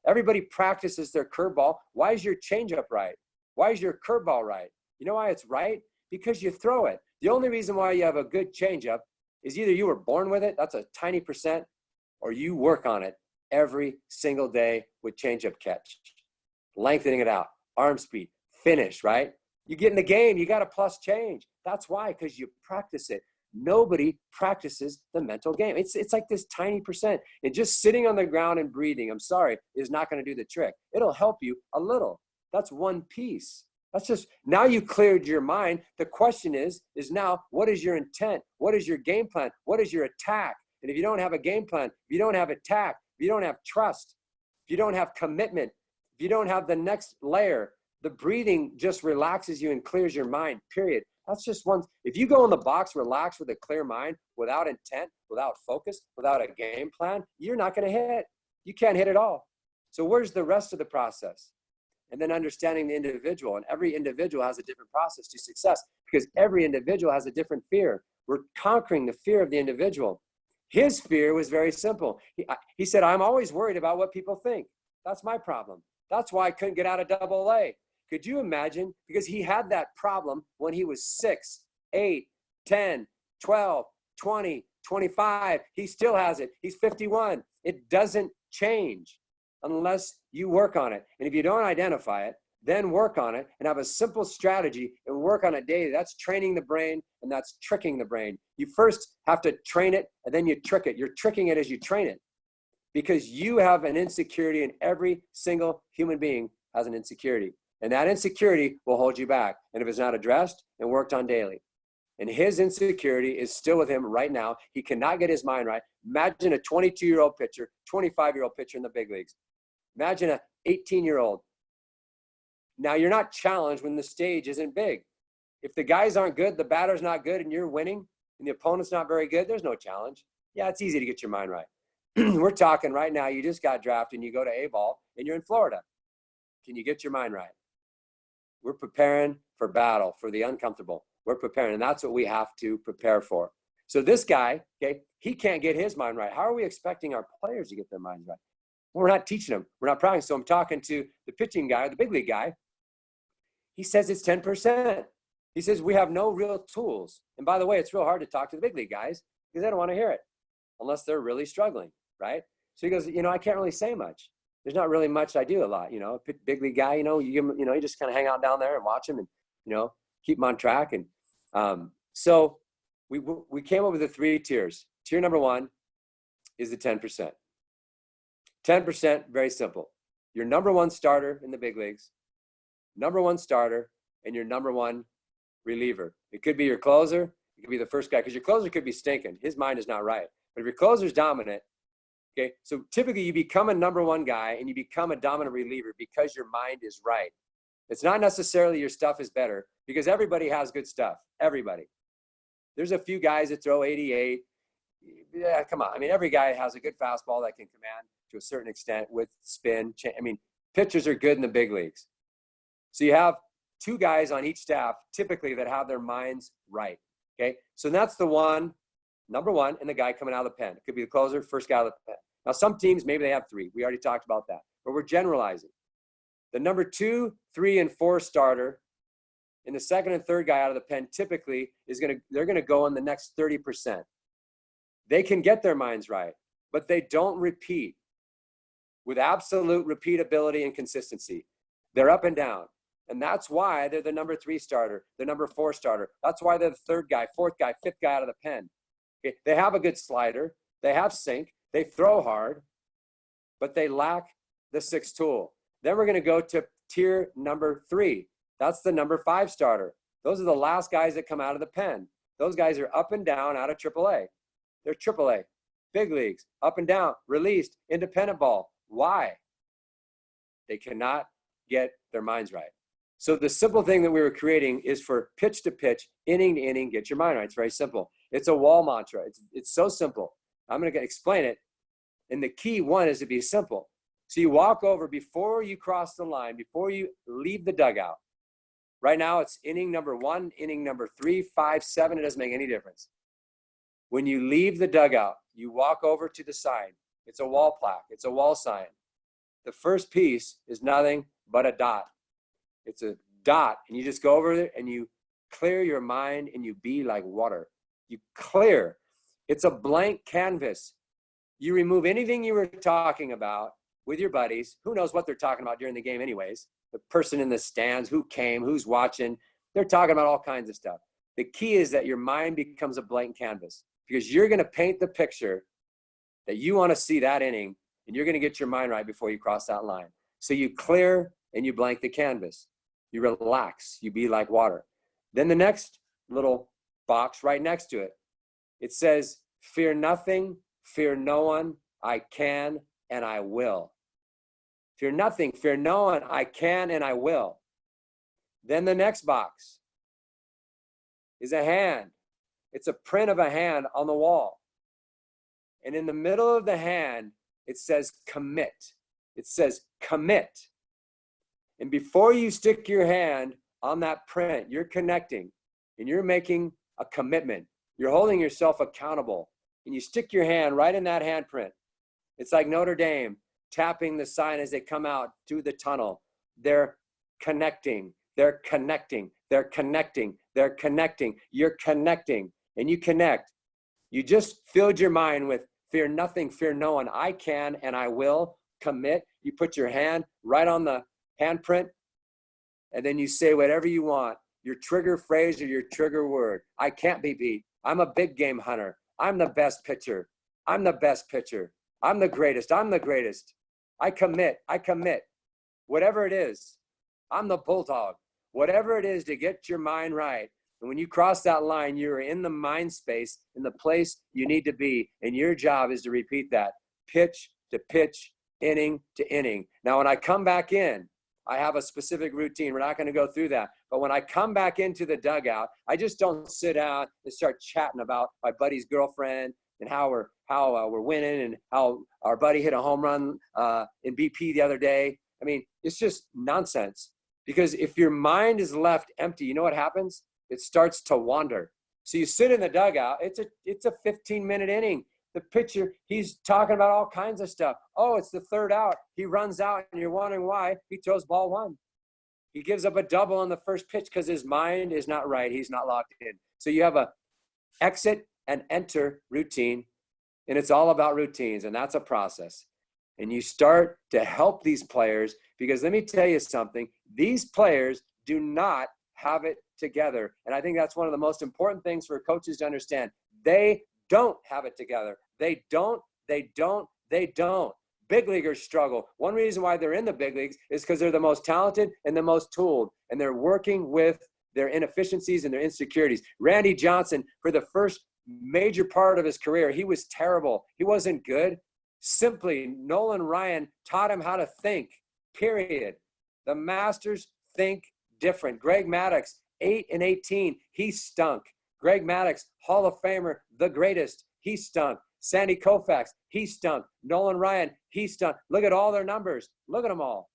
Everybody practices their curveball. Why is your changeup right? Why is your curveball right? You know why it's right? Because you throw it. The only reason why you have a good changeup is either you were born with it, that's a tiny percent, or you work on it every single day with changeup catch. Lengthening it out, arm speed, finish, right? You get in the game, you got a plus change. That's why, because you practice it. Nobody practices the mental game. It's like this tiny percent. And just sitting on the ground and breathing, I'm sorry, is not going to do the trick. It'll help you a little. That's one piece. That's just, now you cleared your mind. The question is now, what is your intent? What is your game plan? What is your attack? And if you don't have a game plan, if you don't have attack, if you don't have trust, if you don't have commitment, if you don't have the next layer, the breathing just relaxes you and clears your mind, period. That's just one. If you go in the box, relax with a clear mind, without intent, without focus, without a game plan, you're not going to hit. You can't hit at all. So where's the rest of the process? And then understanding the individual. And every individual has a different process to success because every individual has a different fear. We're conquering the fear of the individual. His fear was very simple. He said, I'm always worried about what people think. That's my problem. That's why I couldn't get out of AA. Could you imagine? Because he had that problem when he was 6, 8, 10, 12, 20, 25. He still has it. He's 51. It doesn't change unless you work on it. And if you don't identify it, then work on it and have a simple strategy and work on it daily. That's training the brain and that's tricking the brain. You first have to train it and then you trick it. You're tricking it as you train it because you have an insecurity and every single human being has an insecurity. And that insecurity will hold you back. And if it's not addressed and worked on daily. And his insecurity is still with him right now. He cannot get his mind right. Imagine a 22-year-old pitcher, 25-year-old pitcher in the big leagues. Imagine an 18-year-old. Now, you're not challenged when the stage isn't big. If the guys aren't good, the batter's not good, and you're winning, and the opponent's not very good, there's no challenge. Yeah, it's easy to get your mind right. We're talking right now, you just got drafted, and you go to A-ball, and you're in Florida. Can you get your mind right? We're preparing for battle, for the uncomfortable. We're preparing, and that's what we have to prepare for. So this guy, okay, he can't get his mind right. How are we expecting our players to get their minds right? We're not teaching them. We're not practicing. So I'm talking to the pitching guy, the big league guy. He says it's 10%. He says we have no real tools. And by the way, it's real hard to talk to the big league guys because they don't want to hear it unless they're really struggling, right? So he goes, I can't really say much. There's not really much I do a lot, big league guy, you give him, you just kind of hang out down there and watch him and, keep him on track. And so we came up with the 3 tiers. Tier number 1 is the 10%. 10%, very simple. Your number 1 starter in the big leagues, number 1 starter, and your number 1 reliever. It could be your closer. It could be the first guy because your closer could be stinking. His mind is not right. But if your closer's dominant, okay, so typically you become a number 1 guy and you become a dominant reliever because your mind is right. It's not necessarily your stuff is better because everybody has good stuff. Everybody. There's a few guys that throw 88. Yeah, come on. I mean, every guy has a good fastball that can command to a certain extent with spin. Pitchers are good in the big leagues. So you have 2 guys on each staff typically that have their minds right. Okay, so that's the number 1, and the guy coming out of the pen. It could be the closer, first guy out of the pen. Now, some teams, maybe they have 3. We already talked about that, but we're generalizing. The number 2, 3, and 4 starter and the second and third guy out of the pen typically they're going to go in the next 30%. They can get their minds right, but they don't repeat with absolute repeatability and consistency. They're up and down. And that's why they're the number 3 starter, the number 4 starter. That's why they're the 3rd guy, 4th guy, 5th guy out of the pen. Okay? They have a good slider. They have sink. They throw hard, but they lack the sixth tool. Then we're going to go to tier number 3. That's the number 5 starter. Those are the last guys that come out of the pen. Those guys are up and down out of AAA. They're AAA, big leagues, up and down, released, independent ball. Why? They cannot get their minds right. So the simple thing that we were creating is for pitch to pitch, inning to inning, get your mind right. It's very simple. It's a wall mantra. It's so simple. I'm going to explain it. And the key one is to be simple. So you walk over before you cross the line, before you leave the dugout. Right now it's inning number 1, inning number 3, 5, 7. It doesn't make any difference. When you leave the dugout, you walk over to the sign. It's a wall plaque. It's a wall sign. The first piece is nothing but a dot. It's a dot, and you just go over there and you clear your mind and you be like water. You clear. It's a blank canvas. You remove anything you were talking about with your buddies. Who knows what they're talking about during the game anyways? The person in the stands, who came, who's watching. They're talking about all kinds of stuff. The key is that your mind becomes a blank canvas because you're going to paint the picture that you want to see that inning, and you're going to get your mind right before you cross that line. So you clear and you blank the canvas. You relax. You be like water. Then the next little box right next to it, it says, fear nothing, fear no one, I can and I will. Fear nothing, fear no one, I can and I will. Then the next box is a hand. It's a print of a hand on the wall. And in the middle of the hand, it says commit. It says commit. And before you stick your hand on that print, you're connecting and you're making a commitment. You're holding yourself accountable. And you stick your hand right in that handprint. It's like Notre Dame tapping the sign as they come out to the tunnel. They're connecting. They're connecting. They're connecting. They're connecting. You're connecting. And you connect. You just filled your mind with fear nothing, fear no one. I can and I will commit. You put your hand right on the handprint, and then you say whatever you want, your trigger phrase or your trigger word. I can't be beat. I'm a big game hunter. I'm the best pitcher. I'm the best pitcher. I'm the greatest. I'm the greatest. I commit. I commit. Whatever it is, I'm the bulldog. Whatever it is to get your mind right. And when you cross that line, you're in the mind space, in the place you need to be. And your job is to repeat that pitch to pitch, inning to inning. Now, when I come back in, I have a specific routine. We're not going to go through that. But when I come back into the dugout, I just don't sit down and start chatting about my buddy's girlfriend and how we're winning and how our buddy hit a home run in BP the other day. I mean, it's just nonsense. Because if your mind is left empty, you know what happens? It starts to wander. So you sit in the dugout. It's a 15-minute inning. The pitcher, he's talking about all kinds of stuff. Oh, it's the third out. He runs out, and you're wondering why. He throws ball 1. He gives up a double on the first pitch because his mind is not right. He's not locked in. So you have a exit and enter routine, and it's all about routines, and that's a process. And you start to help these players because let me tell you something. These players do not have it together. And I think that's one of the most important things for coaches to understand. They don't have it together. They don't. Big leaguers struggle. One reason why they're in the big leagues is because they're the most talented and the most tooled, and they're working with their inefficiencies and their insecurities. Randy Johnson, for the first major part of his career, he was terrible. He wasn't good. Simply, Nolan Ryan taught him how to think, period. The masters think different. Greg Maddux, 8 and 18, he stunk. Greg Maddux, Hall of Famer, the greatest, he stunk. Sandy Koufax, he stunk. Nolan Ryan, he stunk. Look at all their numbers. Look at them all.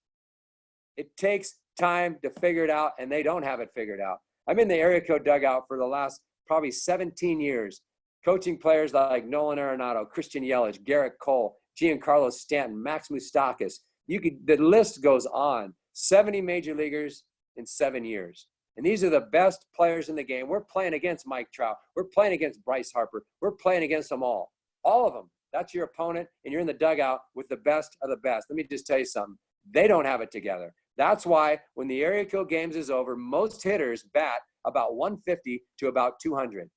It takes time to figure it out, and they don't have it figured out. I'm in the area code dugout for the last probably 17 years, coaching players like Nolan Arenado, Christian Yelich, Garrett Cole, Giancarlo Stanton, Max Moustakas. The list goes on. 70 major leaguers in 7 years. And these are the best players in the game. We're playing against Mike Trout. We're playing against Bryce Harper. We're playing against them all. All of them. That's your opponent, and you're in the dugout with the best of the best. Let me just tell you something. They don't have it together. That's why when the area code games is over, most hitters bat about 150 to about 200.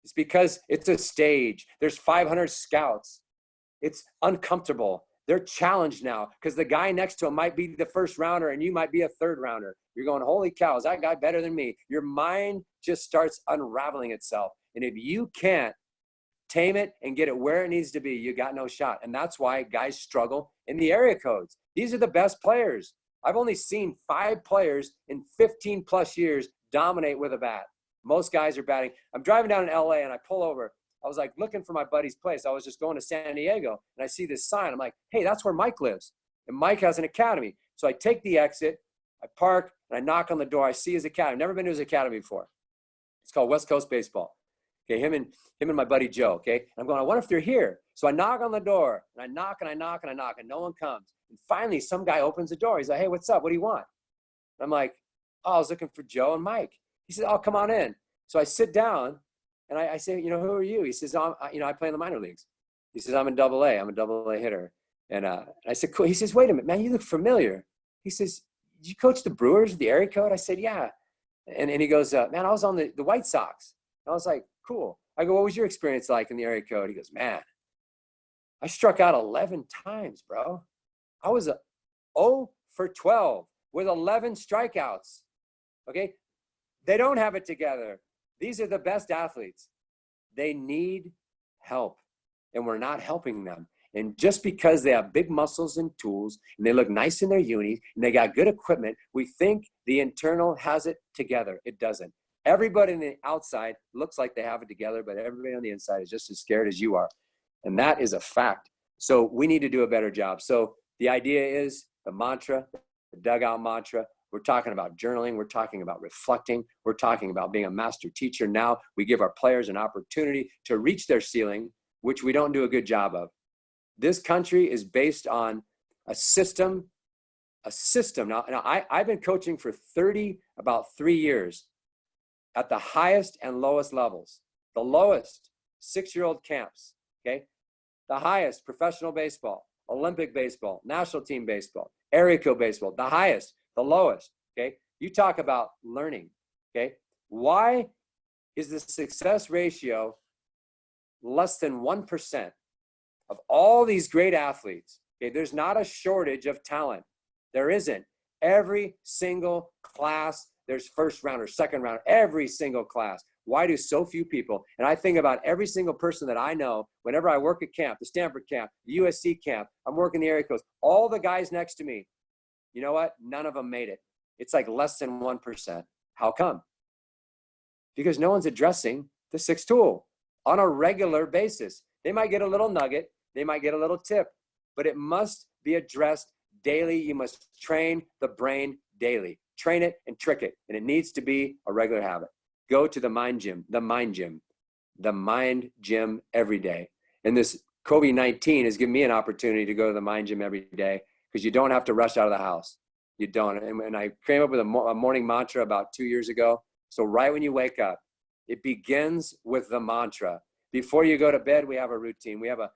It's because it's a stage. There's 500 scouts. It's uncomfortable. They're challenged now because the guy next to him might be the first rounder and you might be a third rounder. You're going, holy cow, is that guy better than me? Your mind just starts unraveling itself. And if you can't tame it and get it where it needs to be, you got no shot. And that's why guys struggle in the area codes. These are the best players. I've only seen 5 players in 15 plus years dominate with a bat. Most guys are batting. I'm driving down in LA and I pull over. I was like looking for my buddy's place. I was just going to San Diego and I see this sign. I'm like, hey, that's where Mike lives. And Mike has an academy. So I take the exit, I park, and I knock on the door. I see his academy. I've never been to his academy before. It's called West Coast Baseball. Okay, him and my buddy Joe, okay? And I'm going, I wonder if they're here. So I knock on the door, and I knock, and I knock, and I knock, and no one comes. And finally, some guy opens the door. He's like, hey, what's up? What do you want? And I'm like, oh, I was looking for Joe and Mike. He said, oh, come on in. So I sit down, and I say, you know, who are you? He says, I play in the minor leagues. He says, I'm in AA. I'm a AA hitter. And I said, cool. He says, wait a minute, man, you look familiar. He says, did you coach the Brewers, the area code? I said, yeah. And he goes, man, I was on the White Sox. And I was like, cool. I go, what was your experience like in the area code? He goes, man, I struck out 11 times, bro. I was 0 for 12 with 11 strikeouts. Okay. They don't have it together. These are the best athletes. They need help, and we're not helping them. And just because they have big muscles and tools and they look nice in their unis and they got good equipment, we think the internal has it together. It doesn't. Everybody on the outside looks like they have it together, but everybody on the inside is just as scared as you are. And that is a fact. So we need to do a better job. So the idea is the mantra, the dugout mantra. We're talking about journaling. We're talking about reflecting. We're talking about being a master teacher. Now we give our players an opportunity to reach their ceiling, which we don't do a good job of. This country is based on a system. Now I've been coaching for about 3 years at the highest and lowest levels. The lowest, 6-year-old camps, okay? The highest, professional baseball, Olympic baseball, national team baseball, area code baseball, the highest, the lowest, okay? You talk about learning, okay? Why is the success ratio less than 1% of all these great athletes? Okay, there's not a shortage of talent. There isn't. Every single class, there's first rounder, second rounder, every single class. Why do so few people? And I think about every single person that I know, whenever I work at camp, the Stanford camp, the USC camp, I'm working the area codes, all the guys next to me, you know what? None of them made it. It's like less than 1%. How come? Because no one's addressing the sixth tool on a regular basis. They might get a little nugget, they might get a little tip, but it must be addressed daily. You must train the brain daily. Train it and trick it, and it needs to be a regular habit. Go to the mind gym every day. And this COVID-19 has given me an opportunity to go to the mind gym every day because you don't have to rush out of the house. You don't. And I came up with a morning mantra about 2 years ago. So right when you wake up, it begins with the mantra. Before you go to bed, we have a routine. We have a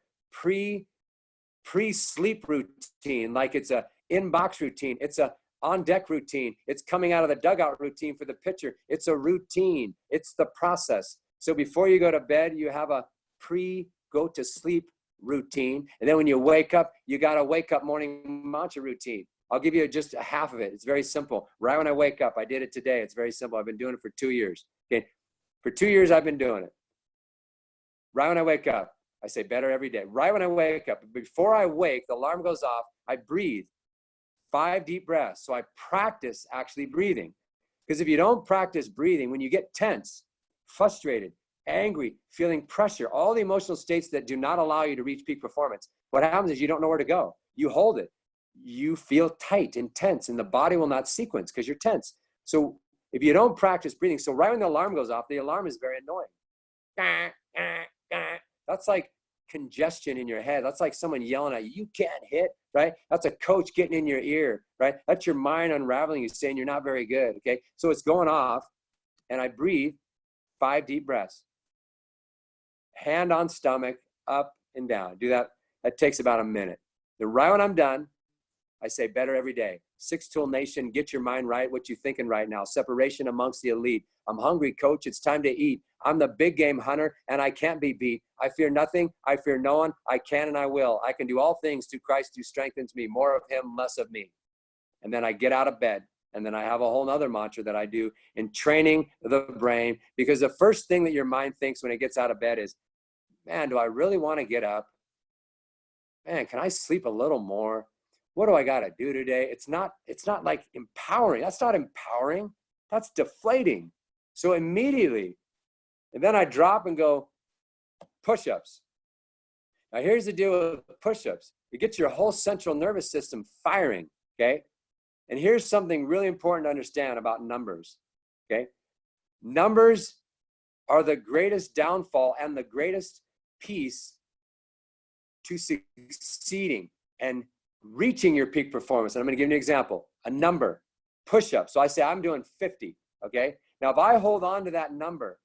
pre-sleep routine, like it's a in-box routine. It's a on-deck routine. It's coming out of the dugout routine for the pitcher. It's a routine. It's the process. So before you go to bed, you have a pre-go-to-sleep routine. And then when you wake up, you got a wake-up morning mantra routine. I'll give you just a half of it. It's very simple. Right when I wake up, I did it today. It's very simple. I've been doing it for 2 years. Okay, for 2 years, I've been doing it. Right when I wake up, I say better every day. Right when I wake up, before I wake, the alarm goes off, I breathe 5 deep breaths. So I practice actually breathing. Because if you don't practice breathing, when you get tense, frustrated, angry, feeling pressure, all the emotional states that do not allow you to reach peak performance, what happens is you don't know where to go. You hold it. You feel tight and tense, and the body will not sequence because you're tense. So if you don't practice breathing, so right when the alarm goes off, the alarm is very annoying. That's like congestion in your head. That's like someone yelling at you, you can't hit, right? That's a coach getting in your ear, right? That's your mind unraveling you, saying you're not very good, okay? So it's going off, and I breathe 5 deep breaths. Hand on stomach, up and down. Do that. That takes about a minute. Then right when I'm done, I say better every day. Six Tool Nation, get your mind right. What you thinking right now? Separation amongst the elite. I'm hungry, coach. It's time to eat. I'm the big game hunter, and I can't be beat. I fear nothing. I fear no one. I can and I will. I can do all things through Christ who strengthens me. More of him, less of me. And then I get out of bed. And then I have a whole nother mantra that I do in training the brain, because the first thing that your mind thinks when it gets out of bed is, man, do I really want to get up? Man, can I sleep a little more? What do I got to do today? It's not like empowering. That's not empowering. That's deflating. So immediately, and then I drop and go push-ups. Now here's the deal with push-ups. It gets your whole central nervous system firing, okay? And here's something really important to understand about numbers, okay? Numbers are the greatest downfall and the greatest piece to succeeding and reaching your peak performance. And I'm going to give you an example, a number, push-up. So I say I'm doing 50, okay? Now, if I hold on to that number,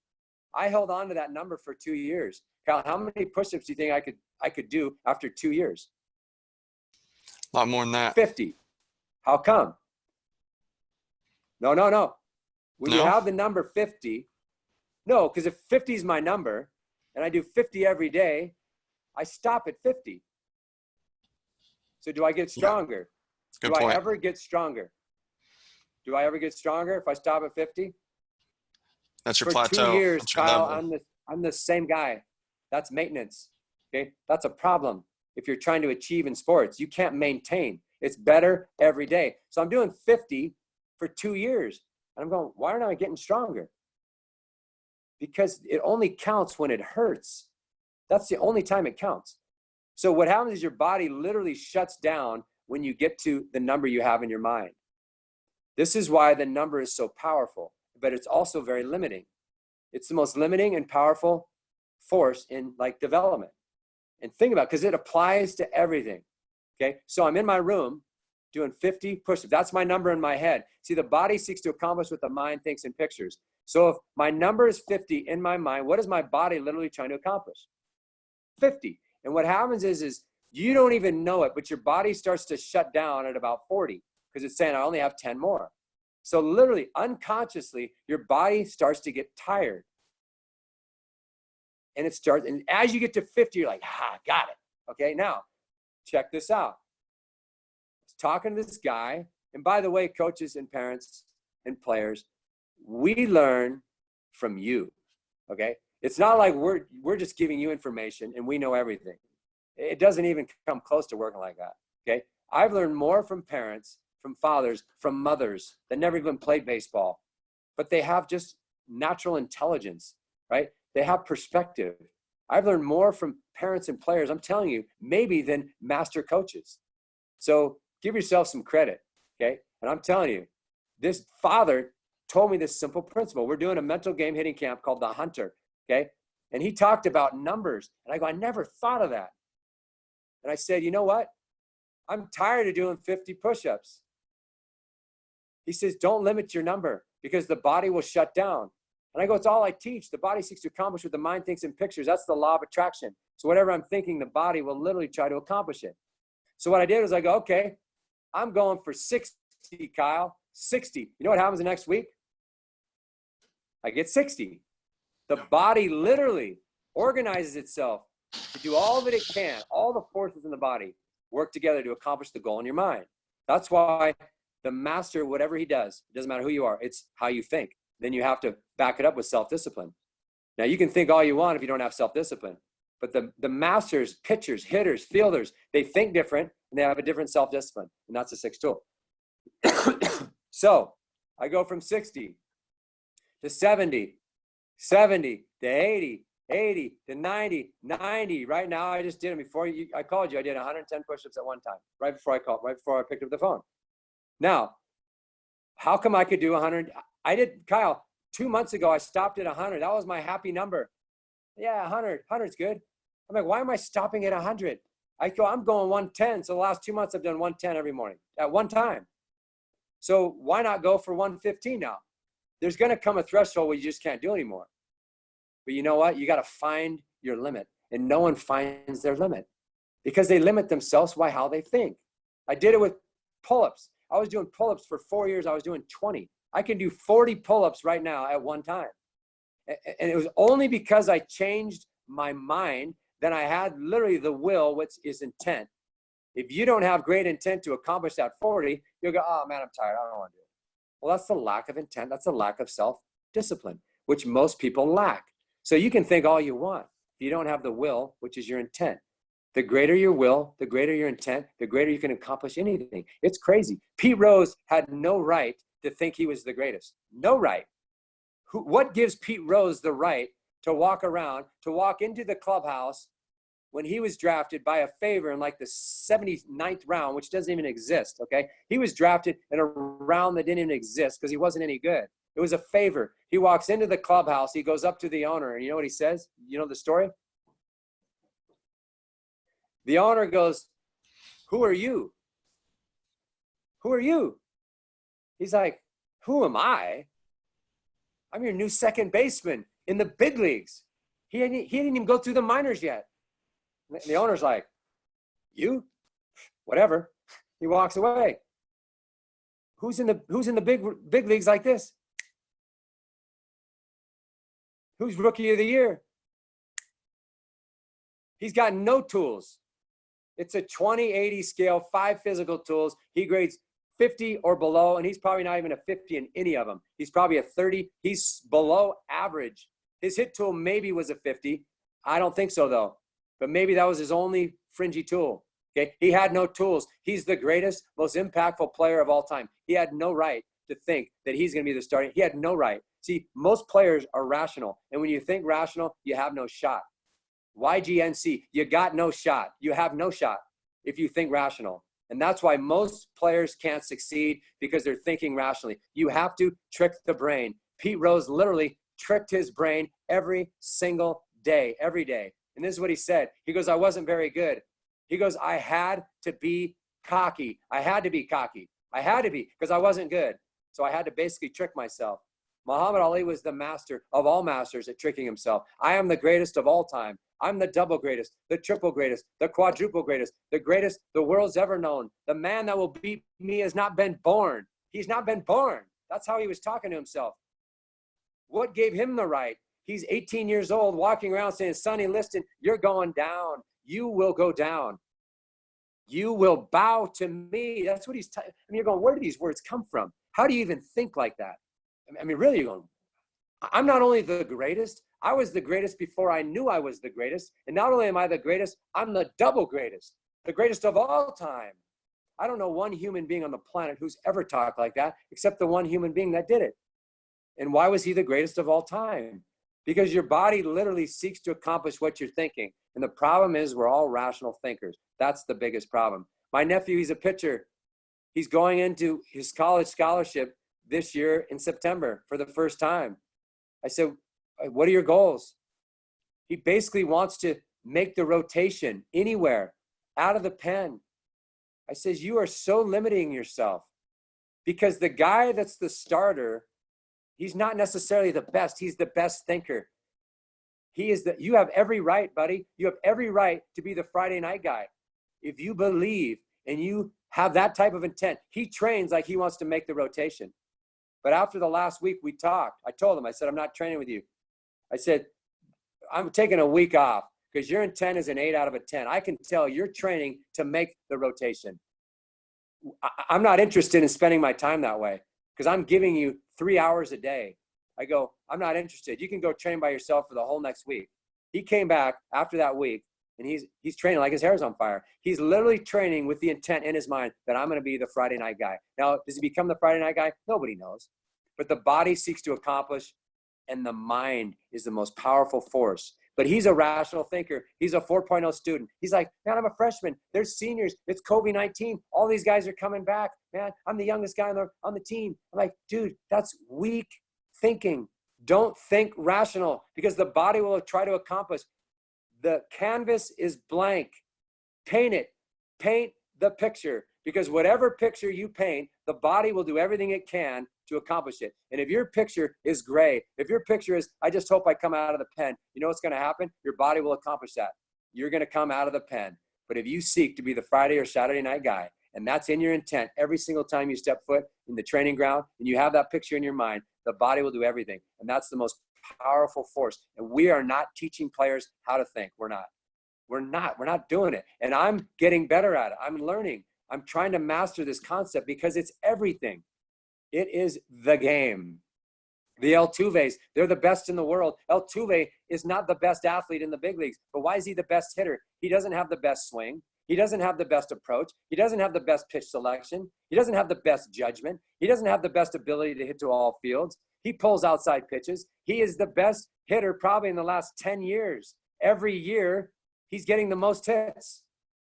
I held on to that number for 2 years. Kyle, how many push-ups do you think I could do after 2 years? A lot more than that. 50. How come? No. When you have the number 50, no, because if 50 is my number and I do 50 every day, I stop at 50. So do I get stronger? Good Do point. I ever get stronger? Do I ever get stronger if I stop at 50? That's your For plateau. 2 years, That's your Kyle, level. I'm the same guy. That's maintenance. Okay, that's a problem. If you're trying to achieve in sports, you can't maintain. It's better every day. So I'm doing 50 for 2 years, and I'm going, why aren't I getting stronger? Because it only counts when it hurts. That's the only time it counts. So what happens is your body literally shuts down when you get to the number you have in your mind. This is why the number is so powerful, but it's also very limiting. It's the most limiting and powerful force in like development. And think about it, because it applies to everything. Okay, so I'm in my room doing 50 push-ups. That's my number in my head. See, the body seeks to accomplish what the mind thinks in pictures. So if my number is 50 in my mind, what is my body literally trying to accomplish? 50. And what happens is you don't even know it, but your body starts to shut down at about 40 because it's saying I only have 10 more. So literally, unconsciously, your body starts to get tired. And as you get to 50, you're like, got it. Okay, now, check this out. I was talking to this guy, and by the way, coaches and parents and players, we learn from you, okay? It's not like we're just giving you information and we know everything. It doesn't even come close to working like that, okay? I've learned more from parents, from fathers, from mothers that never even played baseball, but they have just natural intelligence, right? They have perspective. I've learned more from parents and players, I'm telling you, maybe than master coaches. So give yourself some credit, okay? And I'm telling you, this father told me this simple principle. We're doing a mental game hitting camp called The Hunter, okay? And he talked about numbers. And I go, I never thought of that. And I said, you know what? I'm tired of doing 50 push-ups. He says, don't limit your number because the body will shut down. And I go, it's all I teach. The body seeks to accomplish what the mind thinks in pictures. That's the law of attraction. So whatever I'm thinking, the body will literally try to accomplish it. So what I did was I go, okay, I'm going for 60, Kyle, 60. You know what happens the next week? I get 60. The body literally organizes itself to do all that it can. All the forces in the body work together to accomplish the goal in your mind. That's why the master, whatever he does, it doesn't matter who you are, it's how you think. Then you have to back it up with self-discipline. Now, you can think all you want if you don't have self-discipline. But the masters, pitchers, hitters, fielders, they think different and they have a different self-discipline. And that's a sixth tool. So I go from 60 to 70, 70 to 80, 80 to 90, 90. Right now, I just did it before I called you. I did 110 push-ups at one time, right before I picked up the phone. Now, how come I could do 100? I did, Kyle, 2 months ago, I stopped at 100. That was my happy number. Yeah, 100. 100's good. I'm like, why am I stopping at 100? I'm going 110. So the last 2 months, I've done 110 every morning at one time. So why not go for 115 now? There's going to come a threshold where you just can't do anymore. But you know what? You got to find your limit. And no one finds their limit because they limit themselves by how they think. I did it with pull-ups. I was doing pull-ups for 4 years. I was doing 20. I can do 40 pull-ups right now at one time. And it was only because I changed my mind. Then I had literally the will, which is intent. If you don't have great intent to accomplish that 40, you'll go, oh man, I'm tired. I don't want to do it. Well, that's the lack of intent. That's the lack of self-discipline, which most people lack. So you can think all you want. If you don't have the will, which is your intent, the greater your will, the greater your intent, the greater you can accomplish anything. It's crazy. Pete Rose had no right to think he was the greatest. No right. What gives Pete Rose the right to walk around, to walk into the clubhouse when he was drafted by a favor in like the 79th round, which doesn't even exist, okay? He was drafted in a round that didn't even exist because he wasn't any good. It was a favor. He walks into the clubhouse. He goes up to the owner, and you know what he says? You know the story? The owner goes, who are you? Who are you? He's like, who am I? I'm your new second baseman in the big leagues. He didn't even go through the minors yet. And the owner's like, you? Whatever. He walks away. Who's in the big leagues like this? Who's rookie of the year? He's got no tools. It's a 20-80 scale, 5 physical tools. He grades 50 or below, and he's probably not even a 50 in any of them. He's probably a 30. He's below average. His hit tool maybe was a 50. I don't think so, though. But maybe that was his only fringy tool. Okay, he had no tools. He's the greatest, most impactful player of all time. He had no right to think that he's going to be the starting. He had no right. See, most players are rational, and when you think rational, you have no shot. YGNC, you got no shot. You have no shot if you think rational. And that's why most players can't succeed, because they're thinking rationally. You have to trick the brain. Pete Rose literally tricked his brain every single day, every day. And this is what he said. He goes, I wasn't very good. He goes, I had to be cocky. I had to be cocky. I had to be, because I wasn't good. So I had to basically trick myself. Muhammad Ali was the master of all masters at tricking himself. I am the greatest of all time. I'm the double greatest, the triple greatest, the quadruple greatest, the greatest the world's ever known. The man that will beat me has not been born. He's not been born. That's how he was talking to himself. What gave him the right? He's 18 years old, walking around saying, Sonny Liston, you're going down. You will go down. You will bow to me. That's what he's I mean, you're going, where do these words come from? How do you even think like that? I mean, really, you're going, I'm not only the greatest, I was the greatest before I knew I was the greatest. And not only am I the greatest, I'm the double greatest, the greatest of all time. I don't know one human being on the planet who's ever talked like that, except the one human being that did it. And why was he the greatest of all time? Because your body literally seeks to accomplish what you're thinking. And the problem is we're all rational thinkers. That's the biggest problem. My nephew, he's a pitcher. He's going into his college scholarship this year in September for the first time. I said, what are your goals? He basically wants to make the rotation anywhere, out of the pen. I says, you are so limiting yourself, because the guy that's the starter, he's not necessarily the best. He's the best thinker. You have every right, buddy. You have every right to be the Friday night guy. If you believe and you have that type of intent, he trains like he wants to make the rotation. But after the last week we talked, I told him, I said, I'm not training with you. I said, I'm taking a week off because your intent is an 8 out of a 10. I can tell you're training to make the rotation. I'm not interested in spending my time that way, because I'm giving you 3 hours a day. I go, I'm not interested. You can go train by yourself for the whole next week. He came back after that week, and he's training like his hair's on fire. He's literally training with the intent in his mind that I'm going to be the Friday night guy. Now, does he become the Friday night guy? Nobody knows. But the body seeks to accomplish, and the mind is the most powerful force. But he's a rational thinker. He's a 4.0 student. He's like, man, I'm a freshman. There's seniors. It's COVID-19. All these guys are coming back. Man, I'm the youngest guy on the team. I'm like, dude, that's weak thinking. Don't think rational, because the body will try to accomplish. The canvas is blank. Paint it. Paint the picture, because whatever picture you paint, the body will do everything it can to accomplish it. And if your picture is gray, if your picture is, I just hope I come out of the pen, you know what's going to happen? Your body will accomplish that. You're going to come out of the pen. But if you seek to be the Friday or Saturday night guy, And that's in your intent. Every single time you step foot in the training ground and you have that picture in your mind, the body will do everything. And that's the most powerful force. And we are not teaching players how to think. We're not doing it. And I'm getting better at it. I'm learning. I'm trying to master this concept because it's everything. It is the game. The Altuves, they're the best in the world. Altuve is not the best athlete in the big leagues, but why is he the best hitter? He doesn't have the best swing. He doesn't have the best approach. He doesn't have the best pitch selection. He doesn't have the best judgment. He doesn't have the best ability to hit to all fields. He pulls outside pitches. He is the best hitter probably in the last 10 years. Every year, he's getting the most hits.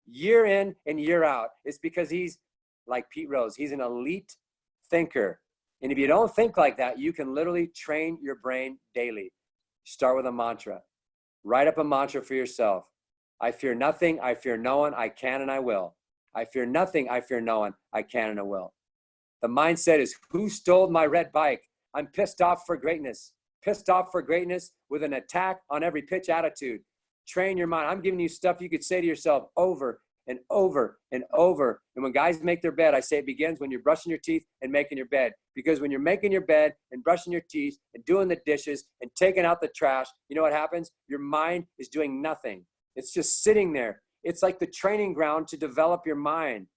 Year in and year out. It's because he's like Pete Rose. He's an elite thinker. And if you don't think like that, you can literally train your brain daily. Start with a mantra. Write up a mantra for yourself. I fear nothing. I fear no one. I can and I will. I fear nothing. I fear no one. I can and I will. The mindset is, who stole my red bike? I'm pissed off for greatness. Pissed off for greatness with an attack on every pitch attitude. Train your mind. I'm giving you stuff you could say to yourself over and over and over. And when guys make their bed, I say it begins when you're brushing your teeth and making your bed. Because when you're making your bed and brushing your teeth and doing the dishes and taking out the trash, you know what happens? Your mind is doing nothing. It's just sitting there. It's like the training ground to develop your mind.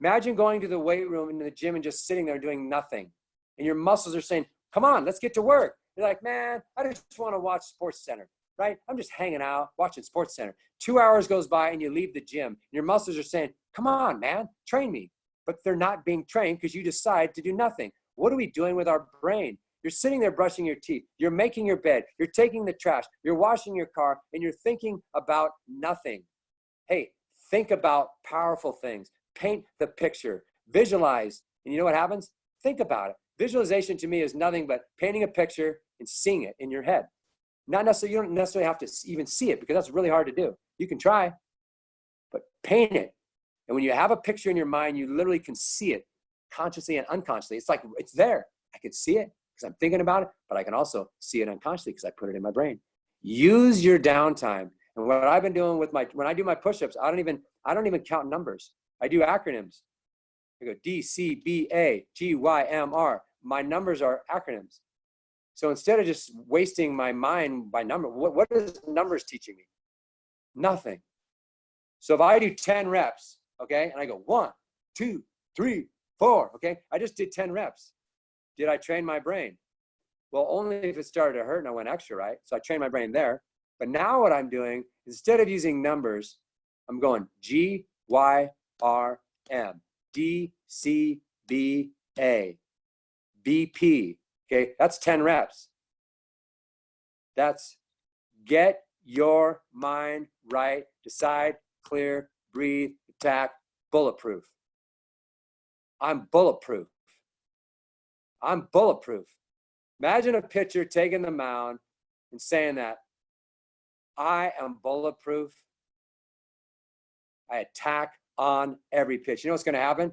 Imagine going to the weight room in the gym and just sitting there doing nothing. And your muscles are saying, come on, let's get to work. You're like, man, I just want to watch Sports Center. Right? I'm just hanging out, watching Sports Center. 2 hours goes by and you leave the gym. Your muscles are saying, come on, man, train me. But they're not being trained because you decide to do nothing. What are we doing with our brain? You're sitting there brushing your teeth. You're making your bed. You're taking the trash. You're washing your car, and you're thinking about nothing. Hey, think about powerful things. Paint the picture. Visualize. And you know what happens? Think about it. Visualization to me is nothing but painting a picture and seeing it in your head. Not necessarily, you don't necessarily have to even see it because that's really hard to do. You can try, but paint it. And when you have a picture in your mind, you literally can see it consciously and unconsciously. It's like, it's there. I can see it because I'm thinking about it, but I can also see it unconsciously because I put it in my brain. Use your downtime. And what I've been doing with when I do my push-ups, I don't even count numbers. I do acronyms. I go D, C, B, A, G, Y, M, R. My numbers are acronyms. So instead of just wasting my mind by number, what is numbers teaching me? Nothing. So if I do 10 reps, okay, and I go 1, 2, 3, 4, okay, I just did 10 reps. Did I train my brain? Well, only if it started to hurt and I went extra, right? So I trained my brain there. But now what I'm doing, instead of using numbers, I'm going G, Y, R, M, D, C, B, A, B, P. Okay, that's 10 reps. That's get your mind right, decide, clear, breathe, attack, bulletproof. I'm bulletproof. I'm bulletproof. Imagine a pitcher taking the mound and saying that, I am bulletproof. I attack on every pitch. You know what's going to happen?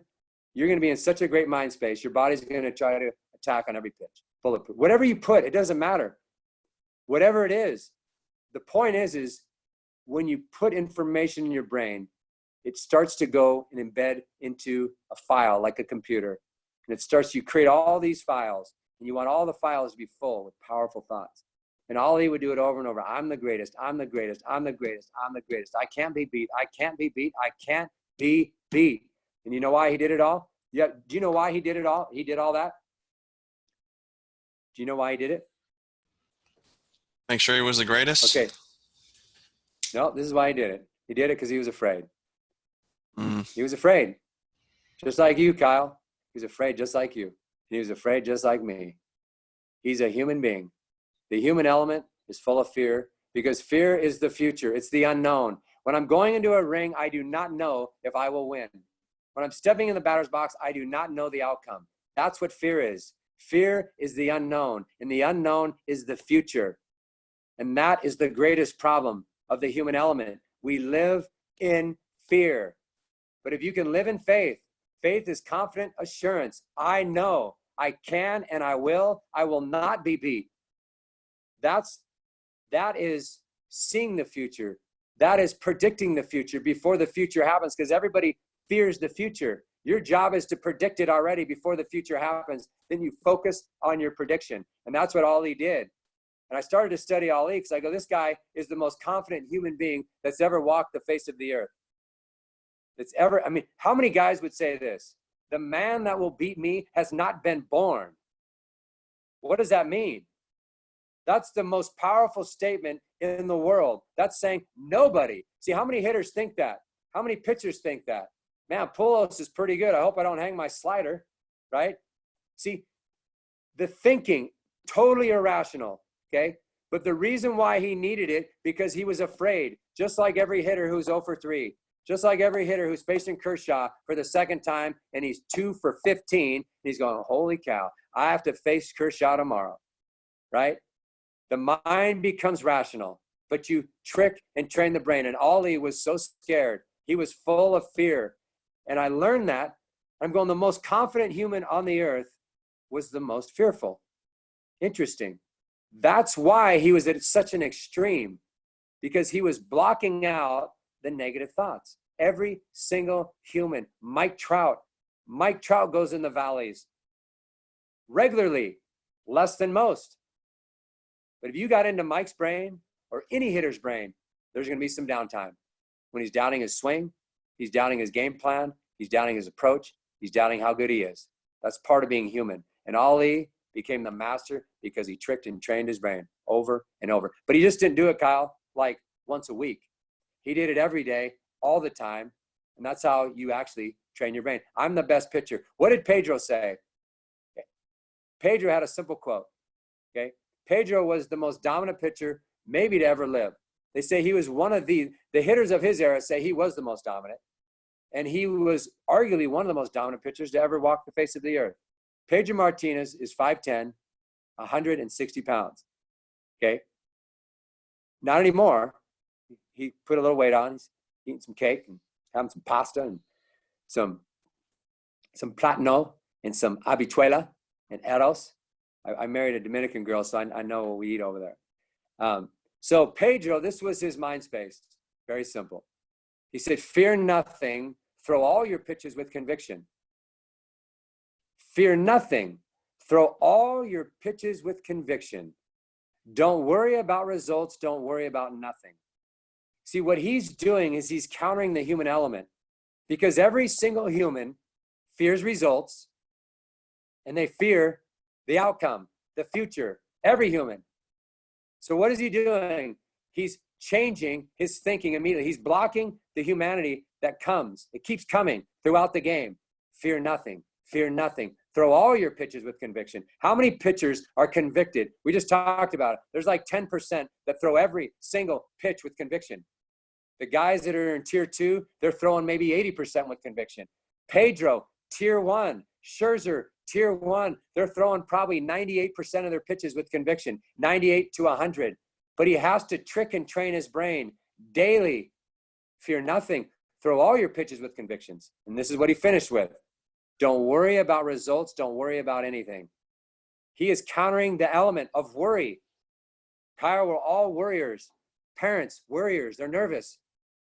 You're going to be in such a great mind space. Your body's going to try to attack on every pitch. Bulletproof. Whatever you put, it doesn't matter. Whatever it is. The point is when you put information in your brain, it starts to go and embed into a file like a computer. And you create all these files, and you want all the files to be full with powerful thoughts. And Ali would do it over and over. I'm the greatest. I'm the greatest. I'm the greatest. I'm the greatest. I can't be beat. I can't be beat. I can't be beat. And you know why he did it all? Yeah. Do you know why he did it all? He did all that. Do you know why he did it? Make sure he was the greatest. Okay. No, this is why he did it. He did it because he was afraid. He was afraid. Just like you, Kyle. He was afraid just like you. He was afraid just like me. He's a human being. The human element is full of fear because fear is the future. It's the unknown. When I'm going into a ring, I do not know if I will win. When I'm stepping in the batter's box, I do not know the outcome. That's what fear is. Fear is the unknown, and the unknown is the future. And that is the greatest problem of the human element. We live in fear. But if you can live in faith, faith is confident assurance. I know I can and I will not be beat. That is seeing the future. That is predicting the future before the future happens, because everybody fears the future. Your job is to predict it already before the future happens. Then you focus on your prediction. And that's what Ali did. And I started to study Ali because I go, this guy is the most confident human being that's ever walked the face of the earth. I mean, how many guys would say this? The man that will beat me has not been born. What does that mean? That's the most powerful statement in the world. That's saying nobody. See, how many hitters think that? How many pitchers think that? Man, Pullins is pretty good. I hope I don't hang my slider, right? See, the thinking, totally irrational, okay? But the reason why he needed it, because he was afraid, just like every hitter who's 0 for 3, just like every hitter who's facing Kershaw for the second time, and he's 2 for 15, he's going, holy cow, I have to face Kershaw tomorrow, right? The mind becomes rational, but you trick and train the brain. And Ali was so scared. He was full of fear. And I learned that. I'm going, the most confident human on the earth was the most fearful. Interesting. That's why he was at such an extreme, because he was blocking out the negative thoughts. Every single human. Mike Trout goes in the valleys regularly, less than most. But if you got into Mike's brain or any hitter's brain, there's going to be some downtime. When he's doubting his swing, he's doubting his game plan, he's doubting his approach, he's doubting how good he is. That's part of being human. And Ali became the master because he tricked and trained his brain over and over. But he just didn't do it, Kyle, like once a week. He did it every day, all the time. And that's how you actually train your brain. I'm the best pitcher. What did Pedro say? Pedro had a simple quote, okay? Pedro was the most dominant pitcher maybe to ever live. They say he was one of the hitters of his era say he was the most dominant. And he was arguably one of the most dominant pitchers to ever walk the face of the earth. Pedro Martinez is 5'10", 160 pounds, okay? Not anymore. He put a little weight on. He's eating some cake and having some pasta and some platano and some habichuela and arroz. I married a Dominican girl, so I know what we eat over there. So Pedro, this was his mind space. Very simple. He said, fear nothing, throw all your pitches with conviction. Fear nothing, throw all your pitches with conviction. Don't worry about results, don't worry about nothing. See, what he's doing is he's countering the human element, because every single human fears results and they fear the outcome, the future, every human. So what is he doing? He's changing his thinking immediately. He's blocking the humanity that comes. It keeps coming throughout the game. Fear nothing. Fear nothing. Throw all your pitches with conviction. How many pitchers are convicted? We just talked about it. There's like 10% that throw every single pitch with conviction. The guys that are in tier 2, they're throwing maybe 80% with conviction. Pedro, tier 1. Scherzer, tier 1, they're throwing probably 98% of their pitches with conviction, 98 to 100. But he has to trick and train his brain daily. Fear nothing. Throw all your pitches with convictions. And this is what he finished with. Don't worry about results. Don't worry about anything. He is countering the element of worry. Kyle, we're all worriers. Parents, worriers. They're nervous.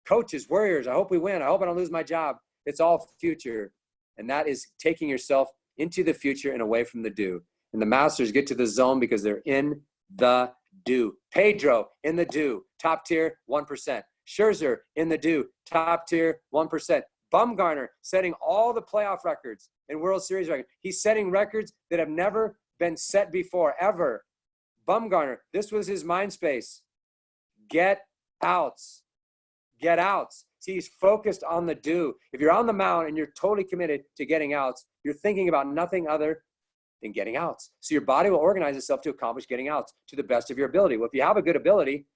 Coaches, worriers. I hope we win. I hope I don't lose my job. It's all future. And that is taking yourself into the future and away from the do. And the masters get to the zone because they're in the do. Pedro in the do, top tier, 1%. Scherzer in the do, top tier, 1%. Bumgarner setting all the playoff records and World Series records. He's setting records that have never been set before, ever. Bumgarner, this was his mind space. Get outs. Get outs. See, he's focused on the do. If you're on the mound and you're totally committed to getting outs, you're thinking about nothing other than getting outs. So your body will organize itself to accomplish getting outs to the best of your ability. Well, if you have a good ability,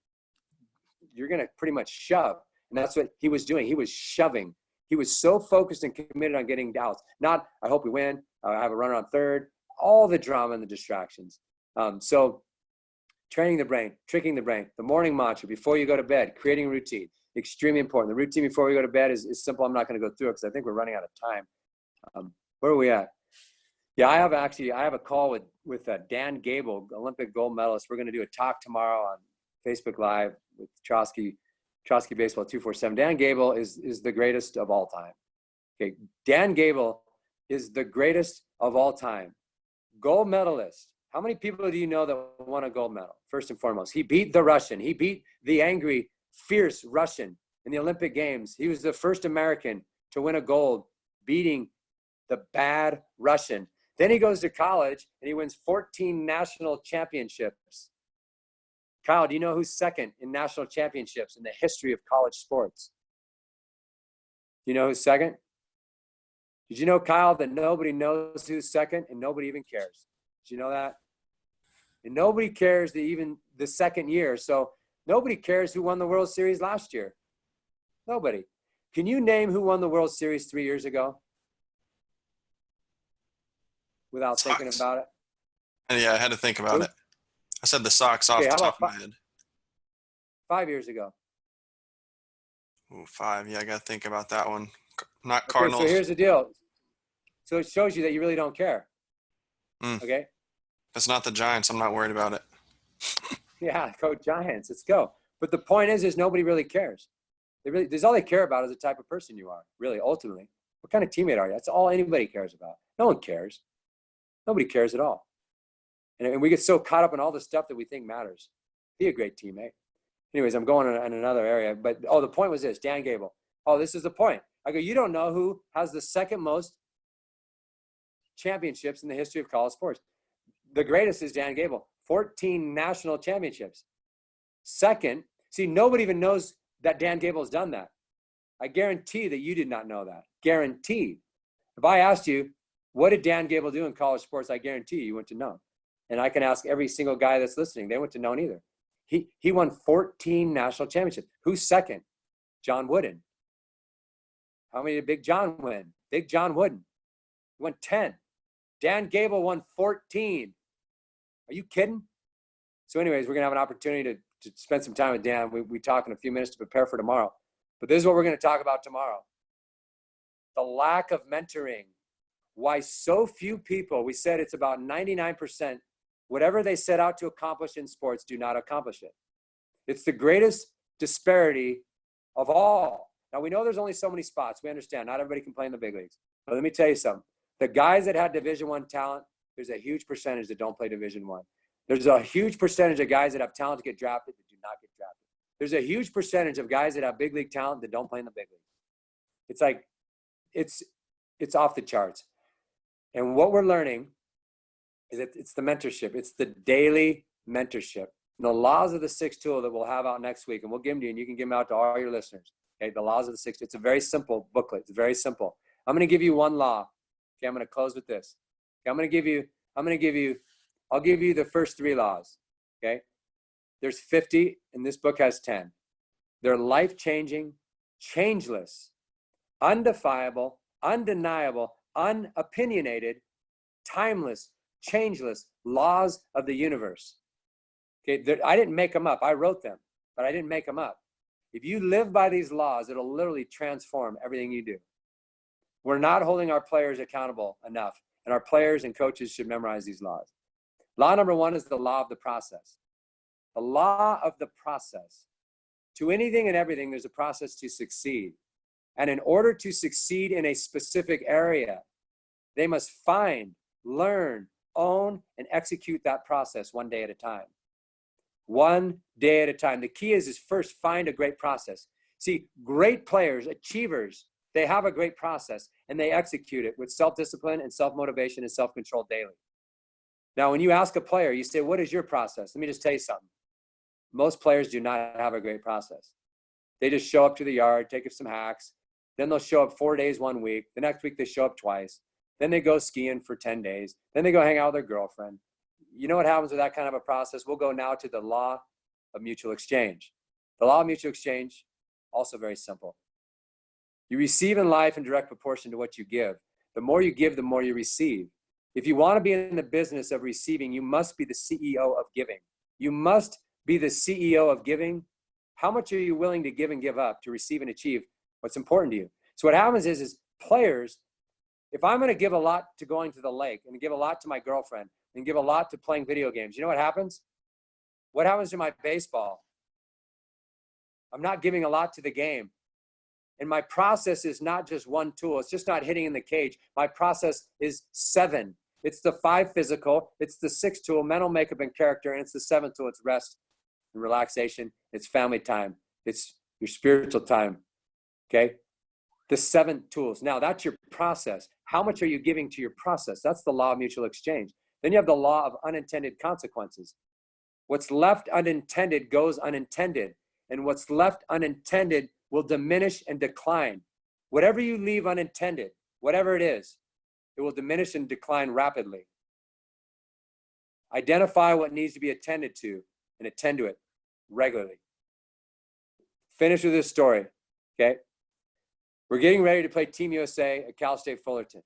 you're going to pretty much shove. And that's what he was doing. He was shoving. He was so focused and committed on getting outs. Not, I hope we win. I have a runner on third. All the drama and the distractions. So training the brain, tricking the brain, the morning mantra before you go to bed, creating a routine. Extremely important. The routine before we go to bed is simple. I'm not going to go through it because I think we're running out of time. Where are we at? Yeah, I have a call with Dan Gable, Olympic gold medalist. We're going to do a talk tomorrow on Facebook Live with Trosky Baseball 247. Dan Gable is the greatest of all time. Okay, Dan Gable is the greatest of all time. Gold medalist. How many people do you know that won a gold medal? First and foremost, he beat the Russian. He beat the angry, fierce Russian in the Olympic Games. He was the first American to win a gold, beating the bad Russian. Then he goes to college and he wins 14 national championships. Kyle, do you know who's second in national championships in the history of college sports? Do you know who's second? Did you know, Kyle, that nobody knows who's second and nobody even cares? Did you know that? And nobody cares even the second year. So nobody cares who won the World Series last year. Nobody. Can you name who won the World Series 3 years ago? Without thinking about it? Yeah, I had to think about Who? it. I said the Sox off Okay, the how top about of my head. 5 years ago? Ooh, 5. Yeah, I got to think about that one. Not Okay, Cardinals. so here's the deal. So it shows you that you really don't care. Okay? If it's not the Giants, I'm not worried about it. Yeah, go Giants. Let's go. But the point is nobody really cares. There's all they care about is the type of person you are, really, ultimately. What kind of teammate are you? That's all anybody cares about. No one cares. Nobody cares at all. And we get so caught up in all the stuff that we think matters. Be a great teammate. Anyways, I'm going in another area. But, the point was this, Dan Gable. Oh, this is the point. I go, you don't know who has the second most championships in the history of college sports. The greatest is Dan Gable. 14 national championships. Second, see, nobody even knows that Dan Gable has done that. I guarantee that you did not know that. Guaranteed. If I asked you, what did Dan Gable do in college sports? I guarantee you went to know. And I can ask every single guy that's listening. They went to know neither. He won 14 national championships. Who's second? John Wooden. How many did Big John win? Big John Wooden. He won 10. Dan Gable won 14. Are you kidding? So anyways, we're going to have an opportunity to spend some time with Dan. We talk in a few minutes to prepare for tomorrow. But this is what we're going to talk about tomorrow. The lack of mentoring. Why so few people, we said it's about 99%, whatever they set out to accomplish in sports, do not accomplish it. It's the greatest disparity of all. Now, we know there's only so many spots. We understand. Not everybody can play in the big leagues. But let me tell you something. The guys that had Division I talent, there's a huge percentage that don't play Division I. There's a huge percentage of guys that have talent to get drafted that do not get drafted. There's a huge percentage of guys that have big league talent that don't play in the big league. It's like, it's off the charts. And what we're learning is that it's the mentorship. It's the daily mentorship. And the laws of the six tool that we'll have out next week, and we'll give them to you, and you can give them out to all your listeners. Okay, the laws of the six. It's a very simple booklet. It's very simple. I'm going to give you one law. Okay, I'm going to close with this. Okay, I'll give you the first 3 laws. Okay, there's 50, and this book has 10. They're life-changing, changeless, undefiable, undeniable, unopinionated, timeless, changeless laws of the universe. Okay, I didn't make them up. I wrote them, but I didn't make them up. If you live by these laws, it'll literally transform everything you do. We're not holding our players accountable enough, and our players and coaches should memorize these laws. Law number 1 is the law of the process. The law of the process. To anything and everything, there's a process to succeed. And in order to succeed in a specific area, they must find, learn, own, and execute that process one day at a time. One day at a time. The key is first find a great process. See, great players, achievers, they have a great process and they execute it with self-discipline and self-motivation and self-control daily. Now, when you ask a player, you say, what is your process? Let me just tell you something. Most players do not have a great process. They just show up to the yard, take some hacks. Then they'll show up 4 days, 1 week. The next week they show up twice. Then they go skiing for 10 days. Then they go hang out with their girlfriend. You know what happens with that kind of a process? We'll go now to the law of mutual exchange. The law of mutual exchange, also very simple. You receive in life in direct proportion to what you give. The more you give, the more you receive. If you want to be in the business of receiving, you must be the CEO of giving. You must be the CEO of giving. How much are you willing to give and give up to receive and achieve what's important to you? So what happens is players, if I'm going to give a lot to going to the lake and give a lot to my girlfriend and give a lot to playing video games, you know what happens? What happens to my baseball? I'm not giving a lot to the game. And my process is not just one tool. It's just not hitting in the cage. My process is 7. It's the 5 physical. It's the 6 tool, mental makeup and character. And it's the 7 tool. It's rest and relaxation. It's family time. It's your spiritual time. Okay. The 7 tools. Now that's your process. How much are you giving to your process? That's the law of mutual exchange. Then you have the law of unintended consequences. What's left unintended goes unintended. And what's left unintended will diminish and decline. Whatever you leave unintended, whatever it is, it will diminish and decline rapidly. Identify what needs to be attended to and attend to it regularly. Finish with this story, okay? We're getting ready to play Team USA at Cal State Fullerton.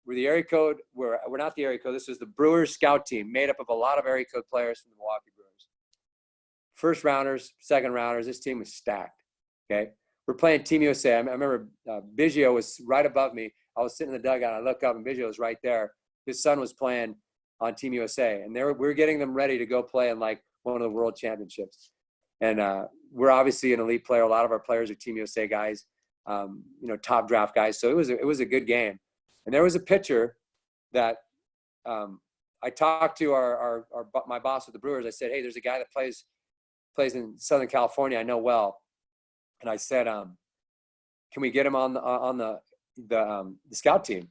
We're the area code, we're not the area code, this was the Brewers scout team made up of a lot of area code players from the Milwaukee Brewers. First rounders, second rounders, this team was stacked, okay? We're playing Team USA. I remember Biggio was right above me. I was sitting in the dugout, I look up and Biggio was right there. His son was playing on Team USA, and we're getting them ready to go play in like one of the world championships. And we're obviously an elite player. A lot of our players are Team USA guys, top draft guys. So it was a good game. And there was a pitcher that I talked to my boss with the Brewers. I said, hey, there's a guy that plays in Southern California I know well. And I said, can we get him on the scout team?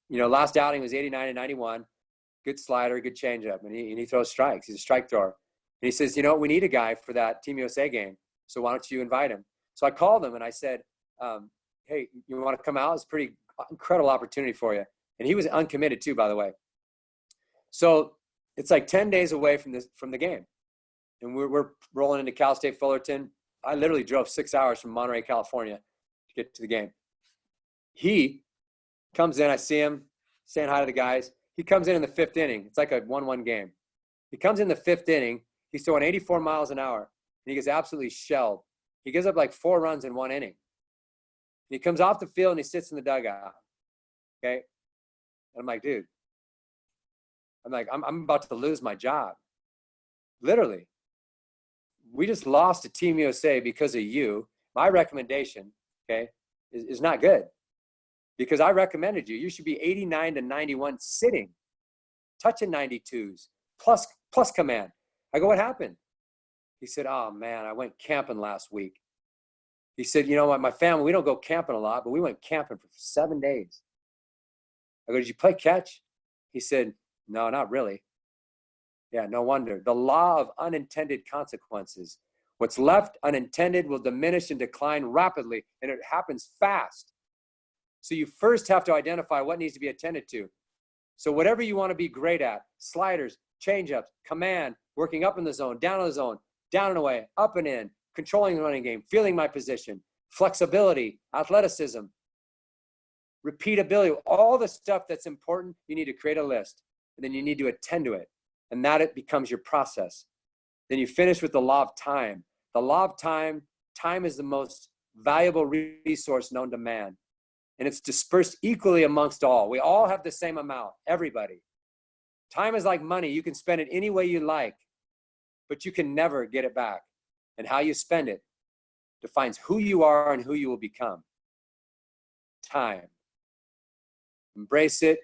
Last outing was 89 and 91. Good slider, good changeup, and he throws strikes. He's a strike thrower. And he says, we need a guy for that Team USA game. So why don't you invite him? So I called him and I said, hey, you want to come out? It's a pretty incredible opportunity for you. And he was uncommitted too, by the way. So it's like 10 days away from the game. And we're rolling into Cal State Fullerton. I literally drove 6 hours from Monterey, California to get to the game. He comes in, I see him saying hi to the guys. He comes in the 5th inning. It's like a 1-1 game. He comes in the 5th inning. He's throwing 84 miles an hour. And he gets absolutely shelled. He gives up like 4 runs in 1 inning. And he comes off the field and he sits in the dugout. Okay? And I'm like, dude. I'm about to lose my job. Literally. We just lost to Team USA because of you. My recommendation, okay, is not good. Because I recommended you. You should be 89 to 91 sitting, touching 92s, plus command. I go, what happened? He said, oh, man, I went camping last week. He said, my family, we don't go camping a lot, but we went camping for 7 days. I go, did you play catch? He said, no, not really. Yeah, no wonder. The law of unintended consequences. What's left unintended will diminish and decline rapidly, and it happens fast. So you first have to identify what needs to be attended to. So whatever you want to be great at, sliders, changeups, command, working up in the zone, down and away, up and in, controlling the running game, feeling my position, flexibility, athleticism, repeatability, all the stuff that's important, you need to create a list. And then you need to attend to it. And that it becomes your process. Then you finish with the law of time. The law of time is the most valuable resource known to man. And it's dispersed equally amongst all. We all have the same amount, everybody. Time is like money. You can spend it any way you like, but you can never get it back. And how you spend it defines who you are and who you will become. Time. Embrace it,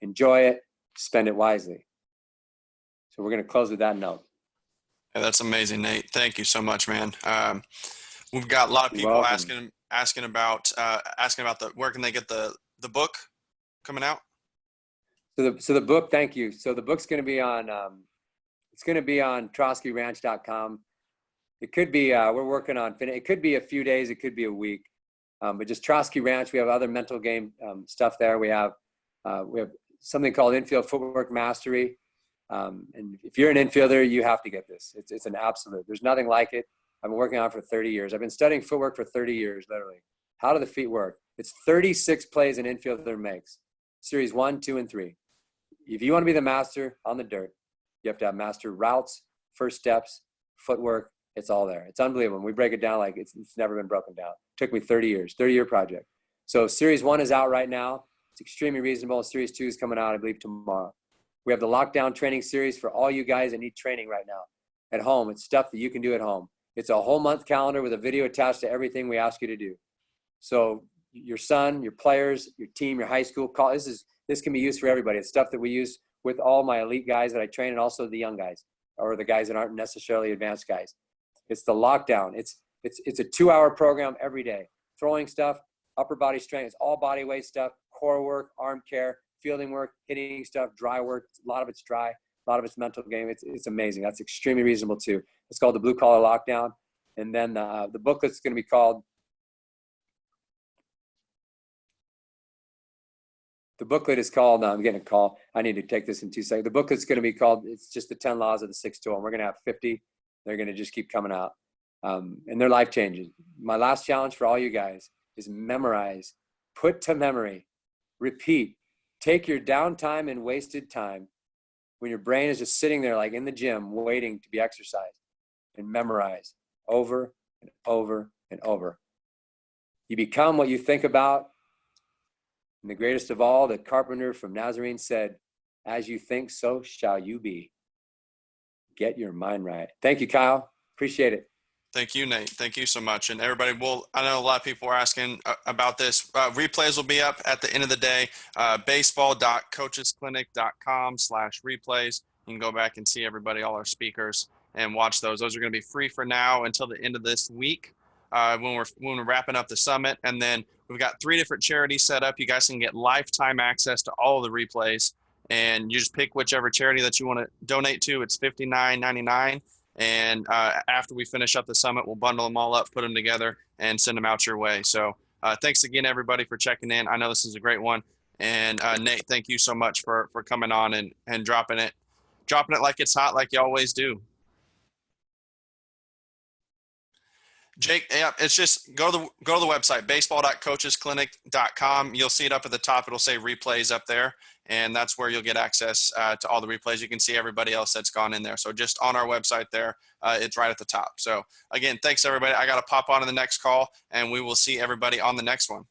enjoy it, spend it wisely. So we're going to close with that note. Yeah, that's amazing, Nate. Thank you so much, man. We've got a lot of people asking about where can they get the book coming out? So the book, thank you. So the book's going to be on troskyranch.com. It could be we're working on it could be a few days, it could be a week. But just Trosky Ranch, we have other mental game stuff there. We have something called Infield Footwork Mastery. And if you're an infielder, you have to get this. It's an absolute. There's nothing like it. I've been working on it for 30 years. I've been studying footwork for 30 years, literally. How do the feet work? It's 36 plays an infielder makes. Series 1, 2, and 3. If you want to be the master on the dirt, you have to have master routes, first steps, footwork. It's all there. It's unbelievable. We break it down like it's never been broken down. It took me 30 years, 30-year project. So Series 1 is out right now. It's extremely reasonable. Series 2 is coming out, I believe, tomorrow. We have the lockdown training series for all you guys that need training right now at home. It's stuff that you can do at home. It's a whole month calendar with a video attached to everything we ask you to do. So your son, your players, your team, your high school, college, this can be used for everybody. It's stuff that we use with all my elite guys that I train, and also the young guys, or the guys that aren't necessarily advanced guys. It's the lockdown. It's a 2-hour program every day. Throwing stuff, upper body strength, it's all body weight stuff, core work, arm care, fielding work, hitting stuff, dry work. A lot of it's dry, a lot of it's mental game. It's amazing. That's extremely reasonable too. It's called the Blue Collar Lockdown. And then the booklet's going to be called, the booklet is called, I'm getting a call. I need to take this in 2 seconds. The booklet's going to be called, it's just the 10 laws of the 6 tool. And we're going to have 50. They're going to just keep coming out. And they're life changing. My last challenge for all you guys is memorize, put to memory, repeat, take your downtime and wasted time when your brain is just sitting there like in the gym waiting to be exercised, and memorize over and over and over. You become what you think about. And the greatest of all, the carpenter from Nazarene said, as you think, so shall you be. Get your mind right. Thank you, Kyle. Appreciate it. Thank you, Nate. Thank you so much. And everybody, I know a lot of people are asking about this. Replays will be up at the end of the day. Baseball.coachesclinic.com/replays. You can go back and see everybody, all our speakers, and watch those. Those are going to be free for now until the end of this week when we're wrapping up the summit. And then we've got 3 different charities set up. You guys can get lifetime access to all of the replays. And you just pick whichever charity that you want to donate to. It's $59.99. And after we finish up the summit, we'll bundle them all up, put them together, and send them out your way. So thanks again, everybody, for checking in. I know this is a great one. And Nate, thank you so much for coming on and dropping it like it's hot, like you always do. Jake, yeah, it's just go to the website, baseball.coachesclinic.com. You'll see it up at the top. It'll say replays up there, and that's where you'll get access to all the replays. You can see everybody else that's gone in there. So just on our website there, it's right at the top. So again, thanks everybody. I got to pop on to the next call, and we will see everybody on the next one.